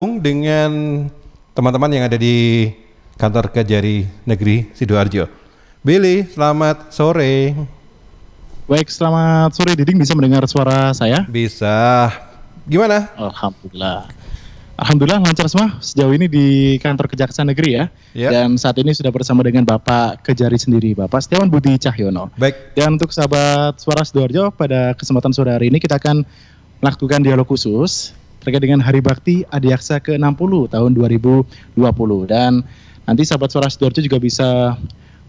Dengan teman-teman yang ada di kantor Kejari Negeri Sidoarjo. Billy, selamat sore. Baik, selamat sore Diding, bisa mendengar suara saya? Bisa. Gimana? Alhamdulillah lancar semua sejauh ini di kantor Kejaksaan Negeri ya. Dan saat ini sudah bersama dengan Bapak Kejari sendiri, Bapak Setiawan Budi Cahyono. Baik. Dan untuk sahabat Suara Sidoarjo, pada kesempatan sore hari ini kita akan melakukan dialog khusus terkait dengan Hari Bakti Adiaksa ke-60 tahun 2020. Dan nanti sahabat Suara Sidoarjo juga bisa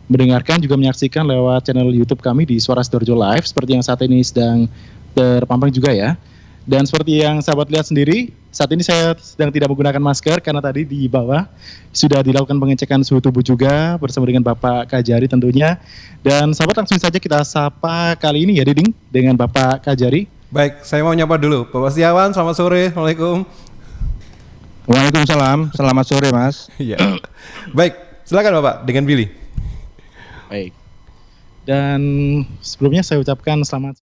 mendengarkan, juga menyaksikan lewat channel YouTube kami di Suara Sidoarjo Live, seperti yang saat ini sedang terpampang juga ya. Dan seperti yang sahabat lihat sendiri, saat ini saya sedang tidak menggunakan masker karena tadi di bawah sudah dilakukan pengecekan suhu tubuh juga bersama dengan Bapak Kajari tentunya. Dan sahabat, langsung saja kita sapa kali ini ya Diding dengan Bapak Kajari. Baik, saya mau nyapa dulu. Bapak Setiawan, selamat sore. Assalamualaikum. Waalaikumsalam, selamat sore Mas. Iya. Baik, silakan Bapak dengan Billy. Baik. Dan sebelumnya saya ucapkan selamat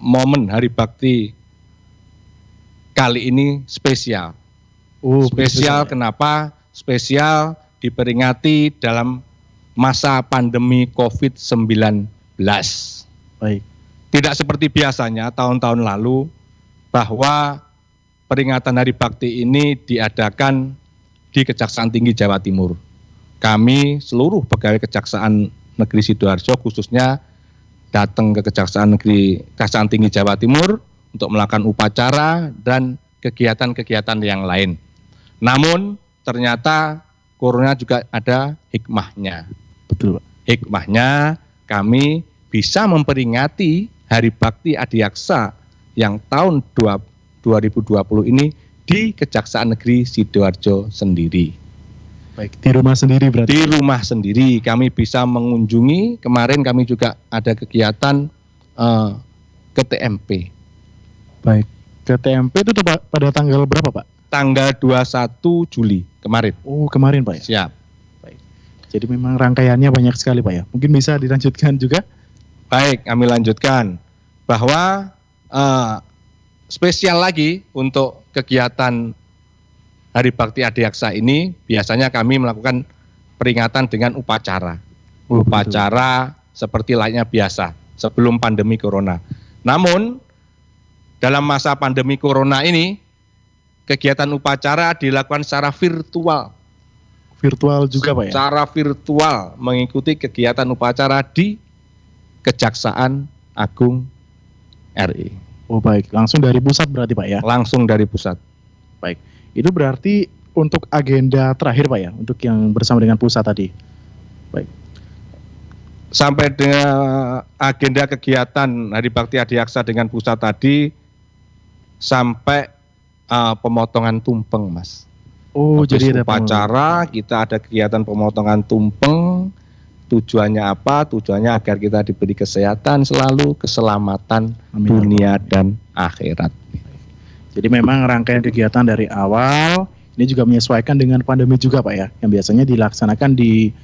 momen Hari Bakti kali ini spesial. Spesial kenapa? Spesial diperingati dalam masa pandemi COVID-19. baik. Tidak seperti biasanya tahun-tahun lalu bahwa peringatan Hari Bakti ini diadakan di Kejaksaan Tinggi Jawa Timur. Kami seluruh pegawai Kejaksaan Negeri Sidoarjo khususnya datang ke Kejaksaan Tinggi Jawa Timur untuk melakukan upacara dan kegiatan-kegiatan yang lain. Namun ternyata corona juga ada hikmahnya. Betul, Pak. Hikmahnya kami bisa memperingati Hari Bakti Adiaksa yang tahun 2020 ini di Kejaksaan Negeri Sidoarjo sendiri. Baik, di rumah sendiri berarti. Di rumah sendiri kami bisa mengunjungi. Kemarin kami juga ada kegiatan ke TMP. Baik, ke TMP itu pada tanggal berapa Pak? Tanggal 21 Juli kemarin. Oh, kemarin Pak ya? Siap. Baik. Jadi memang rangkaiannya banyak sekali Pak ya. Mungkin bisa dilanjutkan juga? Baik, kami lanjutkan. Bahwa spesial lagi untuk kegiatan Hari Bakti Adiaksa ini biasanya kami melakukan peringatan dengan upacara. Upacara seperti layaknya biasa sebelum pandemi corona. Namun dalam masa pandemi corona ini kegiatan upacara dilakukan secara virtual. virtual juga Pak ya? Secara virtual mengikuti kegiatan upacara di Kejaksaan Agung RI. Oh baik, langsung dari pusat berarti Pak ya? Langsung dari pusat. Baik, itu berarti untuk agenda terakhir Pak ya, untuk yang bersama dengan pusat tadi. Baik. Sampai dengan agenda kegiatan Hari Bakti Adiaksa dengan pusat tadi sampai pemotongan tumpeng, Mas. Oh, Habis jadi ada upacara, kita ada kegiatan pemotongan tumpeng. Tujuannya apa? Tujuannya agar kita diberi kesehatan selalu, keselamatan Amin. dunia dan akhirat. Jadi memang rangkaian kegiatan dari awal ini juga menyesuaikan dengan pandemi juga Pak ya, yang biasanya dilaksanakan di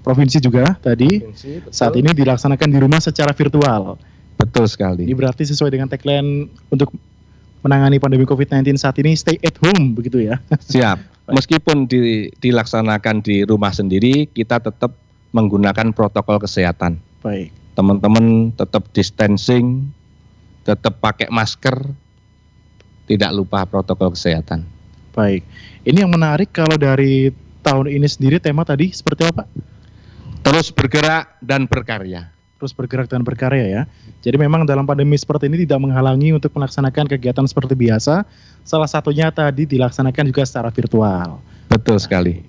provinsi juga tadi. Saat ini dilaksanakan di rumah secara virtual. Betul sekali. Ini berarti sesuai dengan tagline untuk menangani pandemi COVID-19 saat ini, stay at home begitu ya. Siap. Meskipun dilaksanakan di rumah sendiri, kita tetap menggunakan protokol kesehatan. Baik. Teman-teman tetap distancing, tetap pakai masker, tidak lupa protokol kesehatan. Baik. Ini yang menarik kalau dari tahun ini sendiri tema tadi seperti apa Pak? Terus bergerak dan berkarya. Terus bergerak dan berkarya ya. Jadi memang dalam pandemi seperti ini tidak menghalangi untuk melaksanakan kegiatan seperti biasa. Salah satunya tadi dilaksanakan juga secara virtual. Betul sekali.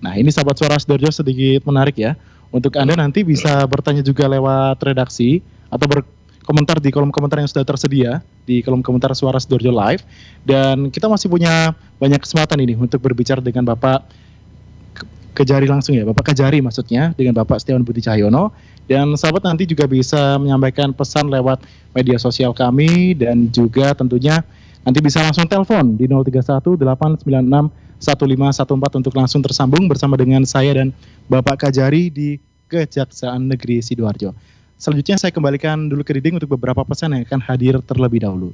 Nah ini sahabat Suara Sidoarjo sedikit menarik ya. Untuk Anda nanti bisa bertanya juga lewat redaksi atau berkomentar di kolom komentar yang sudah tersedia di kolom komentar Suara Sidoarjo Live. Dan kita masih punya banyak kesempatan ini untuk berbicara dengan Bapak Kejari langsung ya, Bapak Kejari maksudnya, dengan Bapak Setiawan Budi Cahyono. Dan sahabat nanti juga bisa menyampaikan pesan lewat media sosial kami dan juga tentunya nanti bisa langsung telepon di 031 896 1514 untuk langsung tersambung bersama dengan saya dan Bapak Kejari di Kejaksaan Negeri Sidoarjo. Selanjutnya saya kembalikan dulu ke Diding untuk beberapa pesan yang akan hadir terlebih dahulu.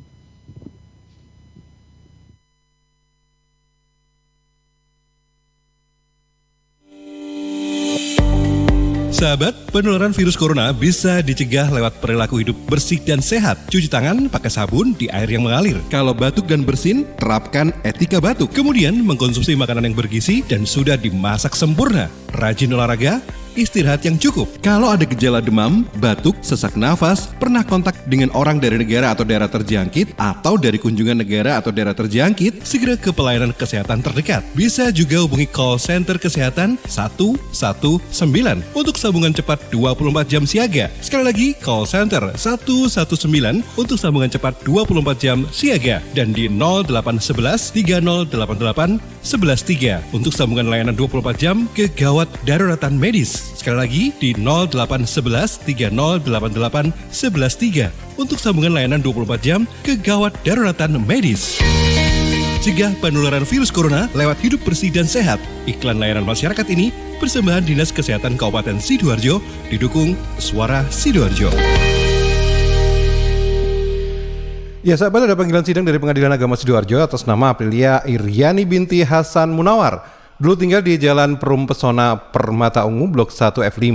Sahabat, penularan virus corona bisa dicegah lewat perilaku hidup bersih dan sehat. Cuci tangan pakai sabun di air yang mengalir. Kalau batuk dan bersin, terapkan etika batuk. Kemudian mengkonsumsi makanan yang bergizi dan sudah dimasak sempurna. Rajin olahraga, istirahat yang cukup. Kalau ada gejala demam, batuk, sesak nafas, pernah kontak dengan orang dari negara atau daerah terjangkit, atau dari kunjungan negara atau daerah terjangkit, Segera ke pelayanan kesehatan terdekat. Bisa juga hubungi call center kesehatan 119 untuk sambungan cepat 24 jam siaga. Sekali lagi, call center 119 untuk sambungan cepat 24 jam siaga. Dan di 0811 3088 113 untuk sambungan layanan 24 jam kegawat daruratan medis. Sekali lagi di 0811 3088 113 untuk sambungan layanan 24 jam kegawat daruratan medis. Cegah penularan virus corona lewat hidup bersih dan sehat. Iklan layanan masyarakat ini persembahan Dinas Kesehatan Kabupaten Sidoarjo didukung Suara Sidoarjo. Ya sahabat, ada panggilan sidang dari Pengadilan Agama Sidoarjo atas nama Aprilia Iryani binti Hasan Munawar. Dulu tinggal di Jalan Perum Pesona Permata Ungu, Blok 1 F5,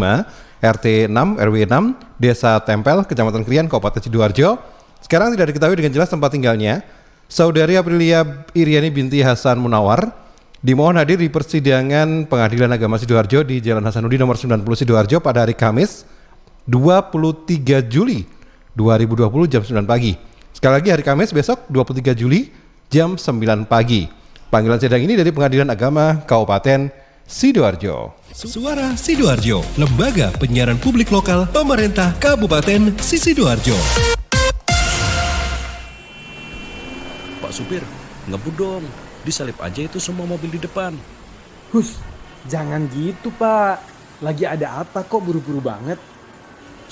RT 6, RW 6, Desa Tempel, Kecamatan Krian, Kabupaten Sidoarjo. Sekarang tidak diketahui dengan jelas tempat tinggalnya. Saudari Aprilia Iryani binti Hasan Munawar dimohon hadir di persidangan Pengadilan Agama Sidoarjo di Jalan Hasanuddin nomor 90 Sidoarjo pada hari Kamis 23 Juli 2020 jam 9 pagi. Sekali lagi hari Kamis besok 23 Juli jam 9 pagi. Panggilan sidang ini dari Pengadilan Agama Kabupaten Sidoarjo. Suara Sidoarjo, lembaga penyiaran publik lokal pemerintah Kabupaten Sidoarjo. Pak supir, ngebut dong. Disalip aja itu semua mobil di depan. Hus, jangan gitu Pak. Lagi ada apa kok buru-buru banget?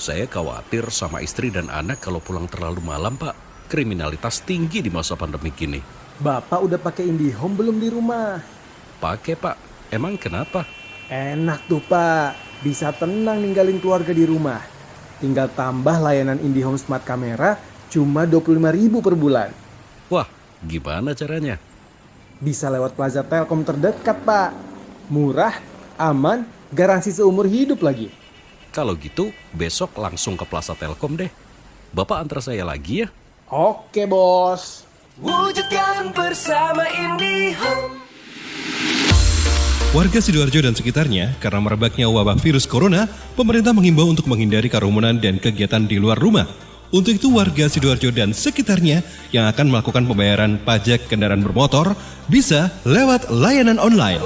Saya khawatir sama istri dan anak kalau pulang terlalu malam, Pak. Kriminalitas tinggi di masa pandemi gini. Bapak udah pakai IndiHome belum di rumah? Pakai, Pak. Emang kenapa? Enak tuh Pak. Bisa tenang ninggalin keluarga di rumah. Tinggal tambah layanan IndiHome Smart Camera cuma 25.000 per bulan. Wah, gimana caranya? Bisa lewat Plaza Telkom terdekat Pak. Murah, aman, garansi seumur hidup lagi. Kalau gitu, besok langsung ke Plaza Telkom deh. Bapak antar saya lagi ya. Oke bos. Wujudkan bersama IndiHome. Warga Sidoarjo dan sekitarnya, karena merebaknya wabah virus corona, pemerintah menghimbau untuk menghindari kerumunan dan kegiatan di luar rumah. Untuk itu warga Sidoarjo dan sekitarnya yang akan melakukan pembayaran pajak kendaraan bermotor bisa lewat layanan online.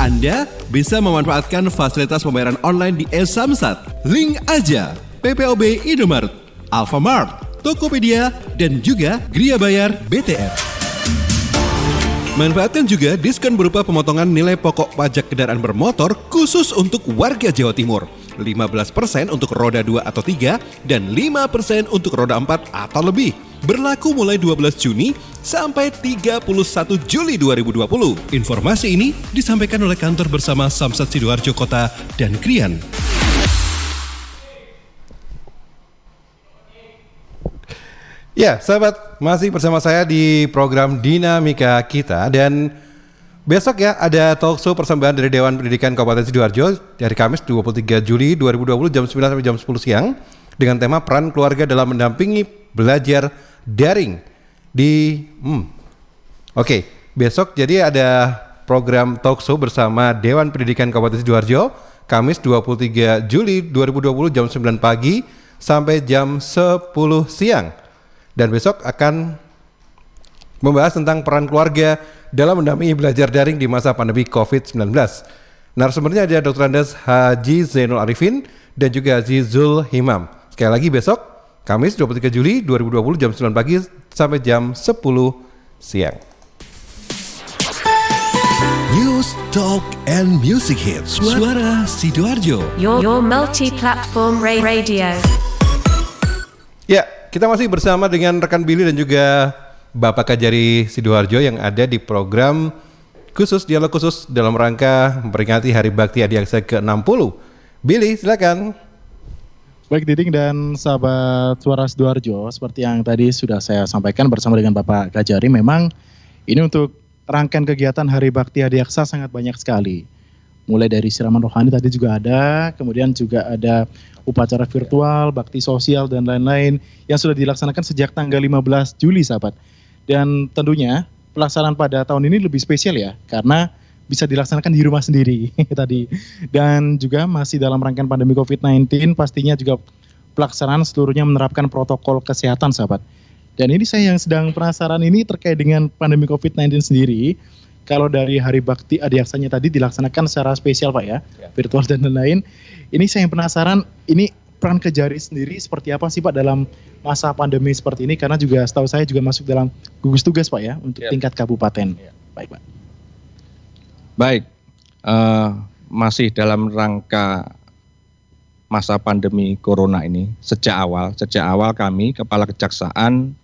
Anda bisa memanfaatkan fasilitas pembayaran online di e-Samsat, Link Aja, PPOB Indomaret, Alfamart, Tokopedia, dan juga Gria Bayar BTR. Manfaatkan juga diskon berupa pemotongan nilai pokok pajak kendaraan bermotor khusus untuk warga Jawa Timur. 15% untuk roda 2 atau 3 dan 5% untuk roda 4 atau lebih. Berlaku mulai 12 Juni sampai 31 Juli 2020. Informasi ini disampaikan oleh kantor bersama Samsat Sidoarjo Kota dan Krian. Ya, sahabat, masih bersama saya di program Dinamika Kita dan besok ya ada talkshow persembahan dari Dewan Pendidikan Kabupaten Sidoarjo dari Kamis 23 Juli 2020 jam 9 sampai jam 10 siang dengan tema peran keluarga dalam mendampingi belajar daring di Oke, besok jadi ada program talkshow bersama Dewan Pendidikan Kabupaten Sidoarjo Kamis 23 Juli 2020 jam 9 pagi sampai jam 10 siang. Dan besok akan membahas tentang peran keluarga dalam mendampingi belajar daring di masa pandemi COVID-19. Narasumbernya ada Dr. Andes Haji Zainul Arifin dan juga Zul Himam. Sekali lagi besok, Kamis 23 Juli 2020 jam 9 pagi sampai jam 10 siang. News, Talk, and Music Hits. Suara Sidoarjo. Your multi-platform radio. Ya, kita masih bersama dengan rekan Billy dan juga Bapak Kajari Sidoarjo yang ada di program khusus, dialog khusus dalam rangka memperingati Hari Bakti Adiaksa ke-60. Billy, silakan. Baik Diding dan sahabat Suara Sidoarjo, seperti yang tadi sudah saya sampaikan bersama dengan Bapak Kajari, memang ini untuk rangkaian kegiatan Hari Bakti Adiaksa sangat banyak sekali. Mulai dari siraman rohani tadi juga ada, kemudian juga ada upacara virtual, bakti sosial dan lain-lain yang sudah dilaksanakan sejak tanggal 15 Juli sahabat. Dan tentunya pelaksanaan pada tahun ini lebih spesial ya, karena bisa dilaksanakan di rumah sendiri tadi. Dan juga masih dalam rangkaian pandemi COVID-19, pastinya juga pelaksanaan seluruhnya menerapkan protokol kesehatan sahabat. Dan ini saya yang sedang penasaran ini terkait dengan pandemi COVID-19 sendiri. Kalau dari Hari Bakti Adiaksanya tadi dilaksanakan secara spesial Pak ya, virtual dan lain-lain. Ini saya yang penasaran, ini peran Kejari sendiri seperti apa sih Pak dalam masa pandemi seperti ini? Karena juga setahu saya juga masuk dalam gugus tugas Pak ya, untuk tingkat kabupaten. Baik Pak. Baik, masih dalam rangka masa pandemi corona ini, sejak awal kami Kepala Kejaksaan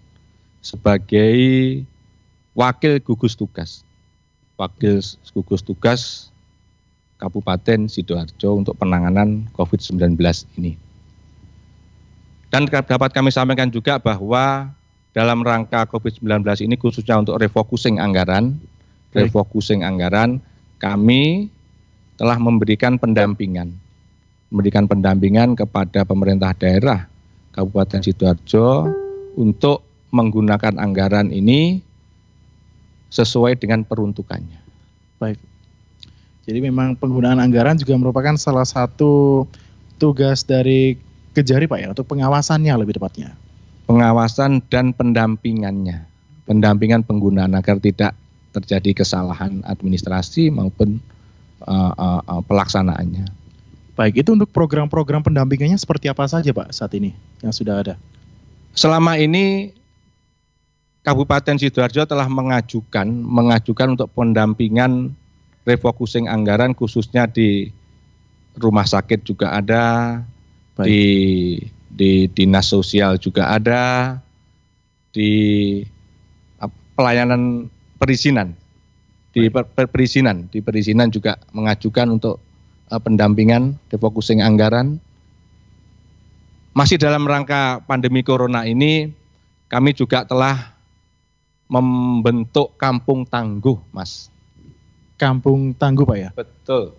sebagai wakil gugus tugas Kabupaten Sidoarjo untuk penanganan COVID-19 ini. Dan dapat kami sampaikan juga bahwa dalam rangka COVID-19 ini khususnya untuk refocusing anggaran, kami telah memberikan pendampingan kepada pemerintah daerah Kabupaten Sidoarjo untuk menggunakan anggaran ini sesuai dengan peruntukannya. Baik. Jadi memang penggunaan anggaran juga merupakan salah satu tugas dari Kejari Pak ya, untuk pengawasannya lebih tepatnya. Pengawasan dan pendampingannya. Pendampingan penggunaan agar tidak terjadi kesalahan administrasi maupun pelaksanaannya. Baik, itu untuk program-program pendampingannya seperti apa saja Pak saat ini yang sudah ada? Selama ini Kabupaten Sidoarjo telah mengajukan untuk pendampingan refocusing anggaran khususnya di rumah sakit juga ada, di dinas sosial juga ada, di pelayanan perizinan, di perizinan juga mengajukan untuk pendampingan refocusing anggaran. Masih dalam rangka pandemi corona ini, kami juga telah membentuk kampung tangguh, Mas. Kampung tangguh Pak ya? Betul.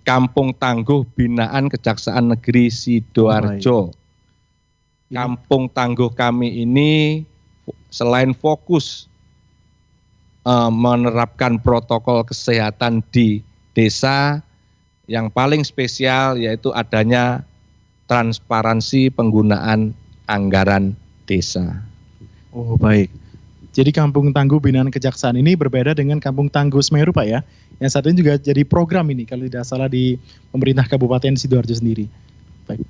Kampung Tangguh Binaan Kejaksaan Negeri Sidoarjo. Kampung Tangguh kami ini selain fokus menerapkan protokol kesehatan di desa. Yang paling spesial yaitu adanya transparansi penggunaan anggaran desa. Oh baik. Jadi Kampung Tangguh Binaan Kejaksaan ini berbeda dengan Kampung Tangguh Semeru Pak ya, yang saat ini juga jadi program ini kalau tidak salah di pemerintah Kabupaten Sidoarjo sendiri. Baik.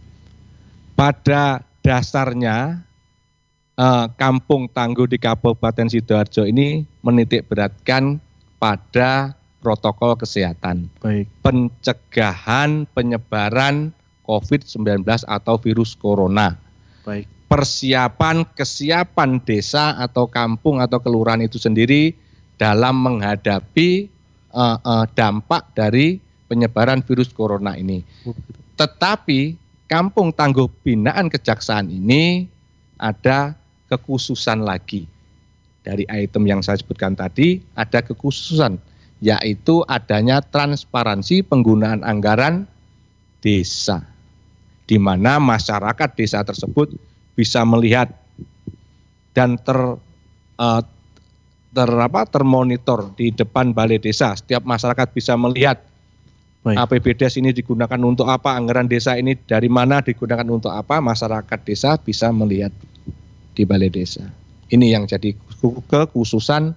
Pada dasarnya Kampung Tangguh di Kabupaten Sidoarjo ini menitik beratkan pada protokol kesehatan, Baik. pencegahan penyebaran COVID-19 atau virus corona. Baik. Kesiapan desa atau kampung atau kelurahan itu sendiri dalam menghadapi dampak dari penyebaran virus corona ini. Tetapi Kampung Tangguh Binaan Kejaksaan ini ada kekhususan lagi. Dari item yang saya sebutkan tadi ada kekhususan, yaitu adanya transparansi penggunaan anggaran desa, di mana masyarakat desa tersebut bisa melihat dan termonitor di depan balai desa. Setiap masyarakat bisa melihat APBDes ini digunakan untuk apa, anggaran desa ini dari mana digunakan untuk apa, masyarakat desa bisa melihat di balai desa. Ini yang jadi kekhususan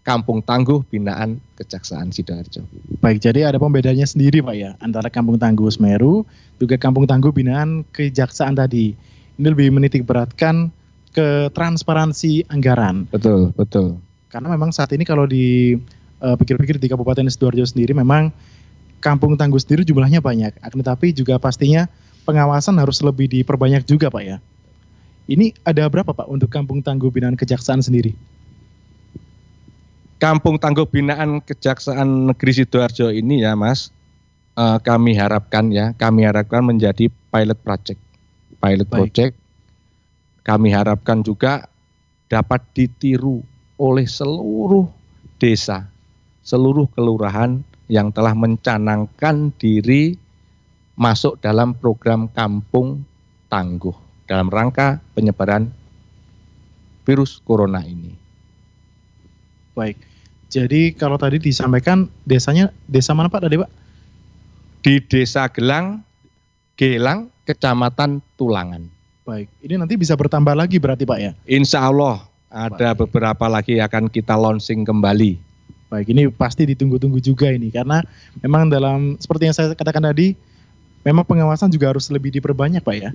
Kampung Tangguh Binaan Kejaksaan Sidoarjo. Baik, jadi ada pembedanya sendiri Pak ya, antara Kampung Tangguh Semeru juga Kampung Tangguh Binaan Kejaksaan tadi. Ini lebih menitik beratkan ke transparansi anggaran. Betul, betul. Karena memang saat ini kalau di pikir-pikir di Kabupaten Sidoarjo sendiri memang Kampung Tangguh sendiri jumlahnya banyak, akan tetapi juga pastinya pengawasan harus lebih diperbanyak juga Pak ya. Ini ada berapa Pak untuk Kampung Tangguh Binaan Kejaksaan sendiri? Kampung Tangguh Binaan Kejaksaan Negeri Sidoarjo ini ya Mas, kami harapkan menjadi pilot project. Kami harapkan juga dapat ditiru oleh seluruh desa, seluruh kelurahan yang telah mencanangkan diri masuk dalam program Kampung Tangguh dalam rangka penyebaran virus corona ini. Baik, jadi kalau tadi disampaikan desanya, desa mana Pak tadi Pak? Di Desa Gelang, Kecamatan Tulangan. Baik, ini nanti bisa bertambah lagi berarti Pak ya? Insya Allah ada beberapa lagi akan kita launching kembali. Baik, ini pasti ditunggu-tunggu juga ini, karena memang dalam, seperti yang saya katakan tadi, memang pengawasan juga harus lebih diperbanyak Pak ya?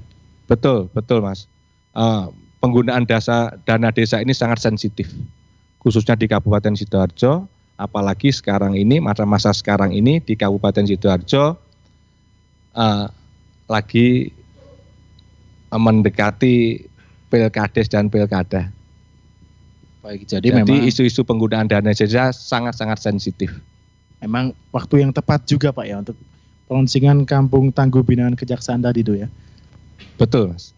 Betul Mas. Penggunaan dana desa ini sangat sensitif, khususnya di Kabupaten Sidoarjo, apalagi sekarang ini, masa-masa sekarang ini di Kabupaten Sidoarjo lagi mendekati Pilkades dan Pilkada. Baik, jadi memang isu-isu penggunaan dana desa sangat-sangat sensitif. Memang waktu yang tepat juga Pak ya untuk launcingan Kampung Tangguh Binaan Kejaksaan tadi itu ya. Betul Mas.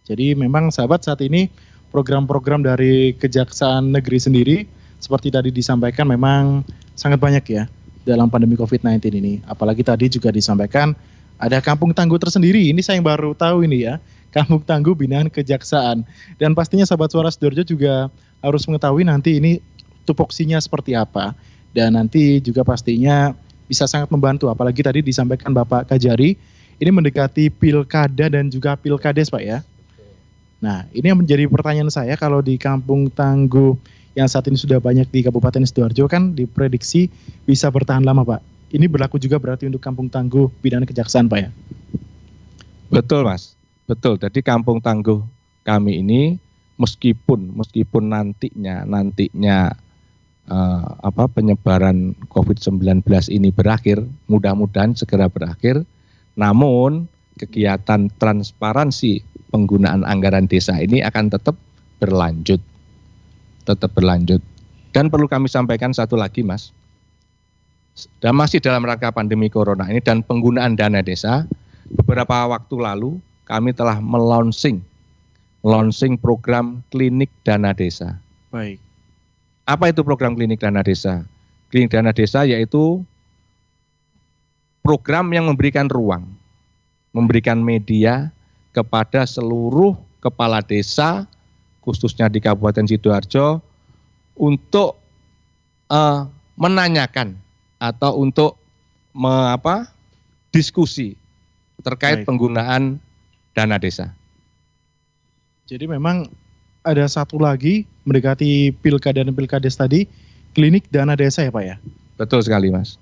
Jadi memang sahabat saat ini program-program dari Kejaksaan Negeri sendiri seperti tadi disampaikan memang sangat banyak ya dalam pandemi COVID-19 ini. Apalagi tadi juga disampaikan ada Kampung Tangguh tersendiri. Ini saya yang baru tahu ini ya, Kampung Tangguh Binaan Kejaksaan. Dan pastinya sahabat Suara Sidoarjo juga harus mengetahui nanti ini tupoksinya seperti apa. Dan nanti juga pastinya bisa sangat membantu. Apalagi tadi disampaikan Bapak Kajari, ini mendekati Pilkada dan juga Pilkades Pak ya. Nah, ini yang menjadi pertanyaan saya, kalau di Kampung Tangguh yang saat ini sudah banyak di Kabupaten Sidoarjo kan diprediksi bisa bertahan lama Pak. Ini berlaku juga berarti untuk Kampung Tangguh Binaan Kejaksaan Pak ya? Betul Mas, betul. Jadi Kampung Tangguh kami ini meskipun nantinya penyebaran COVID-19 ini berakhir, mudah-mudahan segera berakhir, namun kegiatan transparansi penggunaan anggaran desa ini akan tetap berlanjut. Dan perlu kami sampaikan satu lagi Mas, dan masih dalam rangka pandemi corona ini dan penggunaan dana desa, beberapa waktu lalu kami telah launching program klinik dana desa. Baik. Apa itu program klinik dana desa? Klinik dana desa yaitu program yang memberikan ruang, memberikan media kepada seluruh kepala desa, khususnya di Kabupaten Sidoarjo, untuk menanyakan atau untuk diskusi terkait Baik. penggunaan dana desa. Jadi memang ada satu lagi mendekati pilkada dan pilkades tadi, klinik dana desa ya Pak ya? Betul sekali, Mas.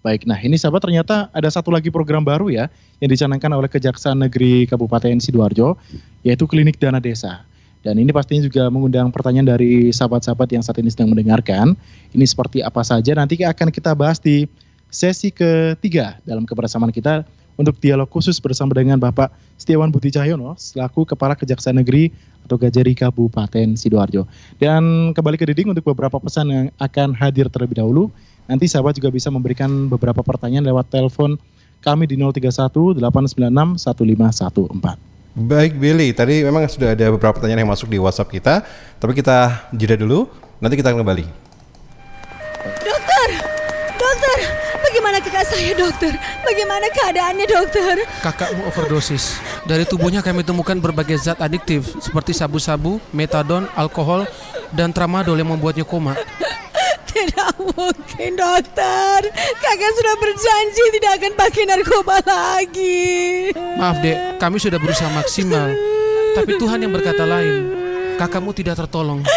Baik, nah ini sahabat ternyata ada satu lagi program baru ya yang dicanangkan oleh Kejaksaan Negeri Kabupaten Sidoarjo, yaitu klinik dana desa. Dan ini pastinya juga mengundang pertanyaan dari sahabat-sahabat yang saat ini sedang mendengarkan. Ini seperti apa saja nanti akan kita bahas di sesi ketiga dalam kebersamaan kita untuk dialog khusus bersama dengan Bapak Setiawan Budi Cahyono selaku Kepala Kejaksaan Negeri atau Kajari Kabupaten Sidoarjo. Dan kembali ke Diding untuk beberapa pesan yang akan hadir terlebih dahulu. Nanti sahabat juga bisa memberikan beberapa pertanyaan lewat telepon kami di 031 896 1514. Baik Billy, tadi memang sudah ada beberapa pertanyaan yang masuk di WhatsApp kita, tapi kita jeda dulu, nanti kita akan kembali. Dokter, bagaimana kakak saya dokter? Bagaimana keadaannya dokter? Kakakmu overdosis. Dari tubuhnya kami temukan berbagai zat adiktif seperti sabu-sabu, metadon, alkohol, dan tramadol yang membuatnya koma. Tidak mungkin dokter. Kakak sudah berjanji tidak akan pakai narkoba lagi. Maaf dek, kami sudah berusaha maksimal. Tapi Tuhan yang berkata lain. Kakakmu tidak tertolong.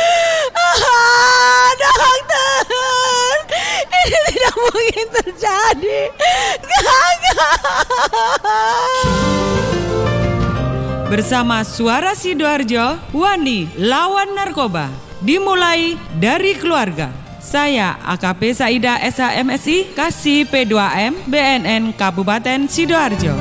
Dokter, ini tidak mungkin terjadi. Kakak. Bersama Suara Sidoarjo, Wani lawan narkoba. Dimulai dari keluarga. Saya AKP Saida SHMSI, Kasih P2M, BNN Kabupaten Sidoarjo.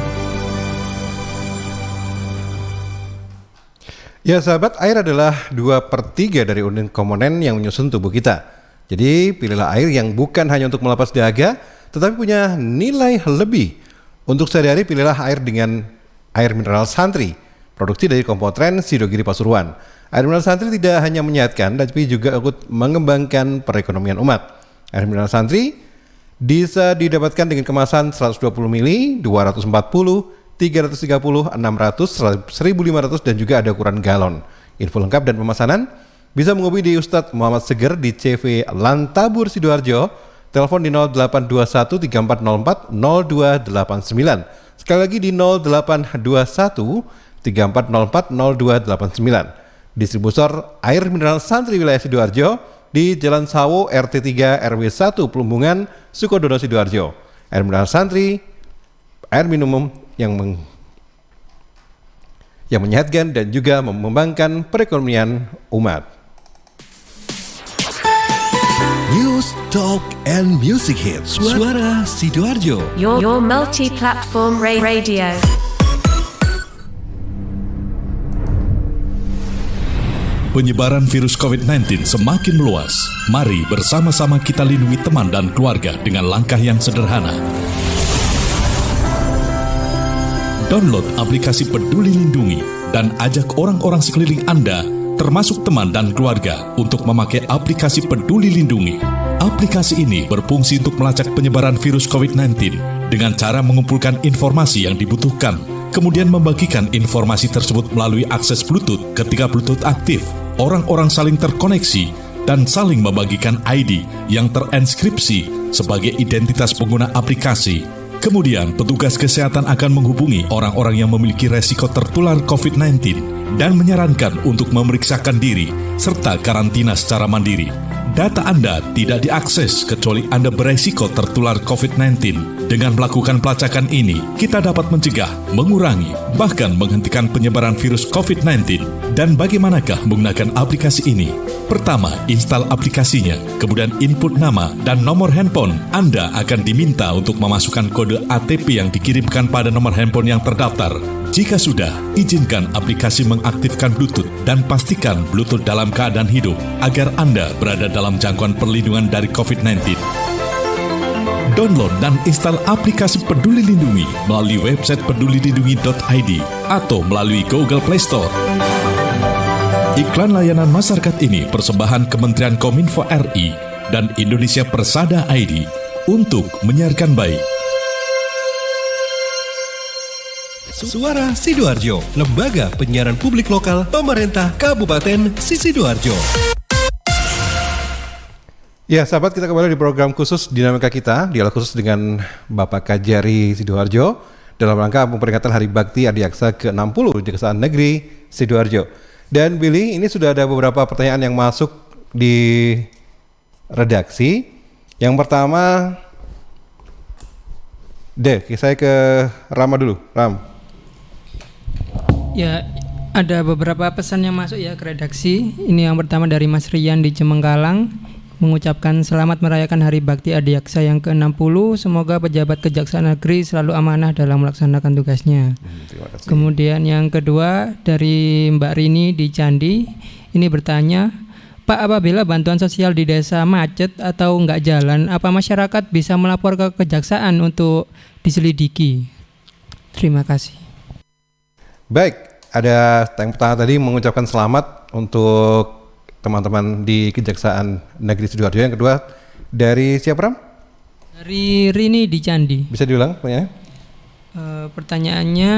Ya sahabat, air adalah 2/3 dari unit komponen yang menyusun tubuh kita. Jadi pilihlah air yang bukan hanya untuk melepas dahaga, tetapi punya nilai lebih. Untuk sehari-hari pilihlah air dengan air mineral Santri, produksi dari Kompotren Sidogiri Pasuruan. Air mineral Santri tidak hanya menyehatkan, tapi juga ikut mengembangkan perekonomian umat. Air mineral Santri bisa didapatkan dengan kemasan 120 ml, 240, 330, 600, 1500 dan juga ada ukuran galon. Info lengkap dan pemesanan bisa menghubungi di Ustadz Muhammad Seger di CV Lantabur Sidoarjo. Telepon di 0821 3404 0289. Sekali lagi di 0821 3404 0289. Distributor air mineral Santri wilayah Sidoarjo di Jalan Sawo RT 3 RW 1 Plumbungan Sukodono Sidoarjo. Air mineral Santri, air minum yang menyehatkan dan juga mengembangkan perekonomian umat. News, Talk, and Music Hits. Suara Sidoarjo. Your multi-platform radio. Penyebaran virus COVID-19 semakin meluas. Mari bersama-sama kita lindungi teman dan keluarga dengan langkah yang sederhana. Download aplikasi Peduli Lindungi dan ajak orang-orang sekeliling Anda, termasuk teman dan keluarga, untuk memakai aplikasi Peduli Lindungi. Aplikasi ini berfungsi untuk melacak penyebaran virus COVID-19 dengan cara mengumpulkan informasi yang dibutuhkan, kemudian membagikan informasi tersebut melalui akses Bluetooth. Ketika Bluetooth aktif, orang-orang saling terkoneksi dan saling membagikan ID yang terenkripsi sebagai identitas pengguna aplikasi. Kemudian, petugas kesehatan akan menghubungi orang-orang yang memiliki resiko tertular COVID-19 dan menyarankan untuk memeriksakan diri serta karantina secara mandiri. Data Anda tidak diakses kecuali Anda beresiko tertular COVID-19. Dengan melakukan pelacakan ini, kita dapat mencegah, mengurangi, bahkan menghentikan penyebaran virus COVID-19. Dan bagaimanakah menggunakan aplikasi ini? Pertama, install aplikasinya, kemudian input nama dan nomor handphone. Anda akan diminta untuk memasukkan kode ATP yang dikirimkan pada nomor handphone yang terdaftar. Jika sudah, izinkan aplikasi mengaktifkan Bluetooth dan pastikan Bluetooth dalam keadaan hidup agar Anda berada dalam jangkauan perlindungan dari COVID-19. Download dan install aplikasi Peduli Lindungi melalui website pedulilindungi.id atau melalui Google Play Store. Iklan layanan masyarakat ini persembahan Kementerian Kominfo RI dan Indonesia Persada ID untuk menyiarkan baik. Suara Sidoarjo, lembaga penyiaran publik lokal pemerintah Kabupaten Sidoarjo. Ya, sahabat, kita kembali di program khusus Dinamika Kita, dialog khusus dengan Bapak Kajari Sidoarjo dalam rangka memperingatan Hari Bakti Adiaksa ke-60 di Kejaksaan Negeri Sidoarjo. Dan Billy, ini sudah ada beberapa pertanyaan yang masuk di redaksi. Yang pertama, saya ke Rama dulu. Ram. Ya, ada beberapa pesan yang masuk ya ke redaksi. Ini yang pertama dari Mas Rian di Cemenggalang, mengucapkan selamat merayakan Hari Bakti Adiaksa yang ke-60. Semoga pejabat Kejaksaan Negeri selalu amanah dalam melaksanakan tugasnya. Terima kasih. Kemudian yang kedua dari Mbak Rini di Candi, ini bertanya, Pak, apabila bantuan sosial di desa macet atau nggak jalan, apa masyarakat bisa melapor ke kejaksaan untuk diselidiki? Terima kasih. Baik, ada yang pertama tadi mengucapkan selamat untuk teman-teman di Kejaksaan Negeri Sidoarjo. Yang kedua dari siapa, Ram? Dari Rini di Candi. Bisa diulang pertanyaannya? Pertanyaannya,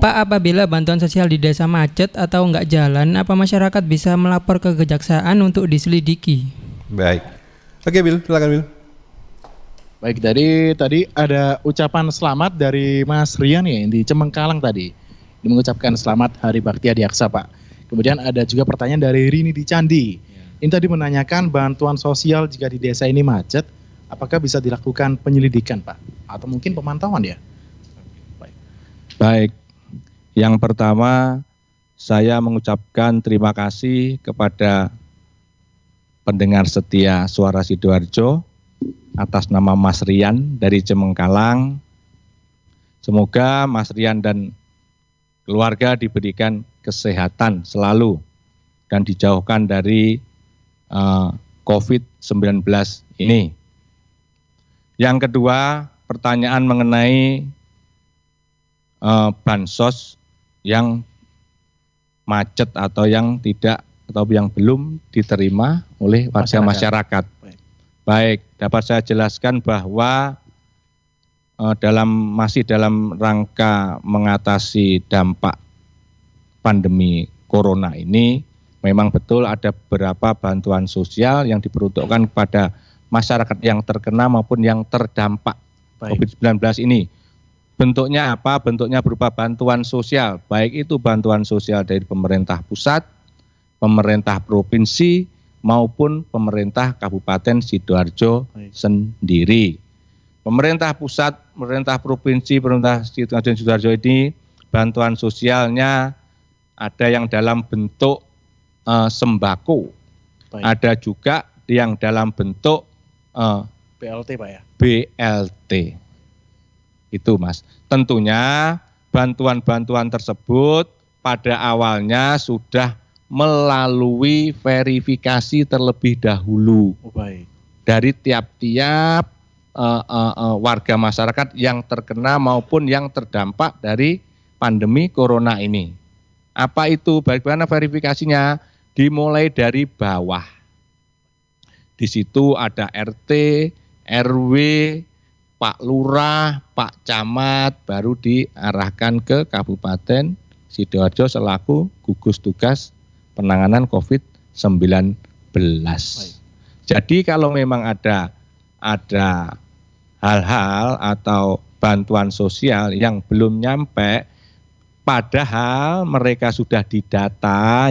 Pak, apabila bantuan sosial di desa macet atau nggak jalan, apa masyarakat bisa melapor ke kejaksaan untuk diselidiki? Baik. Oke, Bil, silakan, Bil. Baik, dari tadi ada ucapan selamat dari Mas Rian ya di Cemengkalang tadi. Dia mengucapkan selamat Hari Bakti Adiaksa, Pak. Kemudian ada juga pertanyaan dari Rini di Candi. Ini tadi menanyakan bantuan sosial jika di desa ini macet, apakah bisa dilakukan penyelidikan, Pak? Atau mungkin pemantauan ya? Baik, yang pertama saya mengucapkan terima kasih kepada pendengar setia Suara Sidoarjo atas nama Mas Rian dari Cemengkalang. Semoga Mas Rian dan keluarga diberikan kesehatan selalu dan dijauhkan dari COVID-19 ini. Yang kedua, pertanyaan mengenai bansos yang macet atau yang tidak atau yang belum diterima oleh warga masyarakat. Baik, dapat saya jelaskan bahwa masih dalam rangka mengatasi dampak pandemi corona ini, memang betul ada beberapa bantuan sosial yang diperuntukkan kepada masyarakat yang terkena maupun yang terdampak COVID-19 ini. Bentuknya apa? Bentuknya berupa bantuan sosial, baik itu bantuan sosial dari pemerintah pusat, pemerintah provinsi, maupun pemerintah Kabupaten Sidoarjo sendiri. Pemerintah pusat, pemerintah provinsi, pemerintah Sidoarjo ini bantuan sosialnya ada yang dalam bentuk sembako, ada juga yang dalam bentuk BLT, Pak ya? BLT. Itu, Mas. Tentunya bantuan-bantuan tersebut pada awalnya sudah melalui verifikasi terlebih dahulu. Dari tiap-tiap warga masyarakat yang terkena maupun yang terdampak dari pandemi corona ini. Apa itu? Bagaimana verifikasinya? Dimulai dari bawah. Di situ ada RT, RW, Pak Lurah, Pak Camat, baru diarahkan ke Kabupaten Sidoarjo selaku gugus tugas penanganan COVID-19. Jadi kalau memang ada hal-hal atau bantuan sosial yang belum nyampe, padahal mereka sudah didata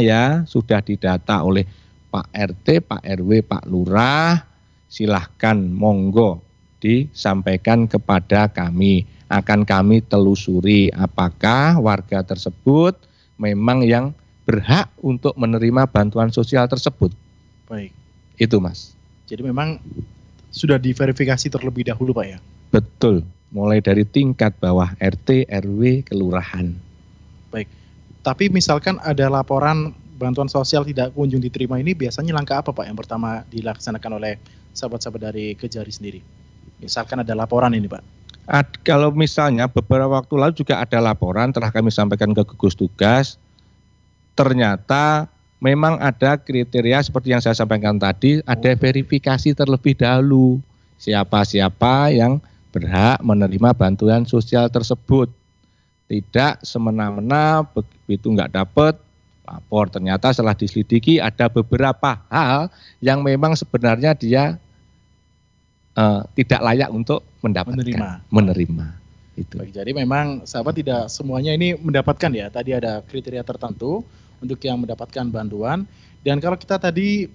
oleh Pak RT, Pak RW, Pak Lurah, silahkan monggo disampaikan kepada kami. Akan kami telusuri apakah warga tersebut memang yang berhak untuk menerima bantuan sosial tersebut. Baik. Itu, Mas. Jadi memang sudah diverifikasi terlebih dahulu, Pak ya? Betul, mulai dari tingkat bawah RT, RW, kelurahan. Baik, tapi misalkan ada laporan bantuan sosial tidak kunjung diterima ini, biasanya langkah apa, Pak, yang pertama dilaksanakan oleh sahabat-sahabat dari Kejari sendiri? Misalkan ada laporan ini, Pak. Kalau misalnya beberapa waktu lalu juga ada laporan, telah kami sampaikan ke gugus tugas, ternyata memang ada kriteria seperti yang saya sampaikan tadi, ada verifikasi terlebih dahulu. Siapa-siapa yang berhak menerima bantuan sosial tersebut. Tidak semena-mena begitu nggak dapat lapor. Ternyata setelah diselidiki ada beberapa hal yang memang sebenarnya dia tidak layak untuk menerima. Itu. Baik, jadi memang sahabat tidak semuanya ini mendapatkan ya. Tadi ada kriteria tertentu untuk yang mendapatkan bantuan. Dan kalau kita tadi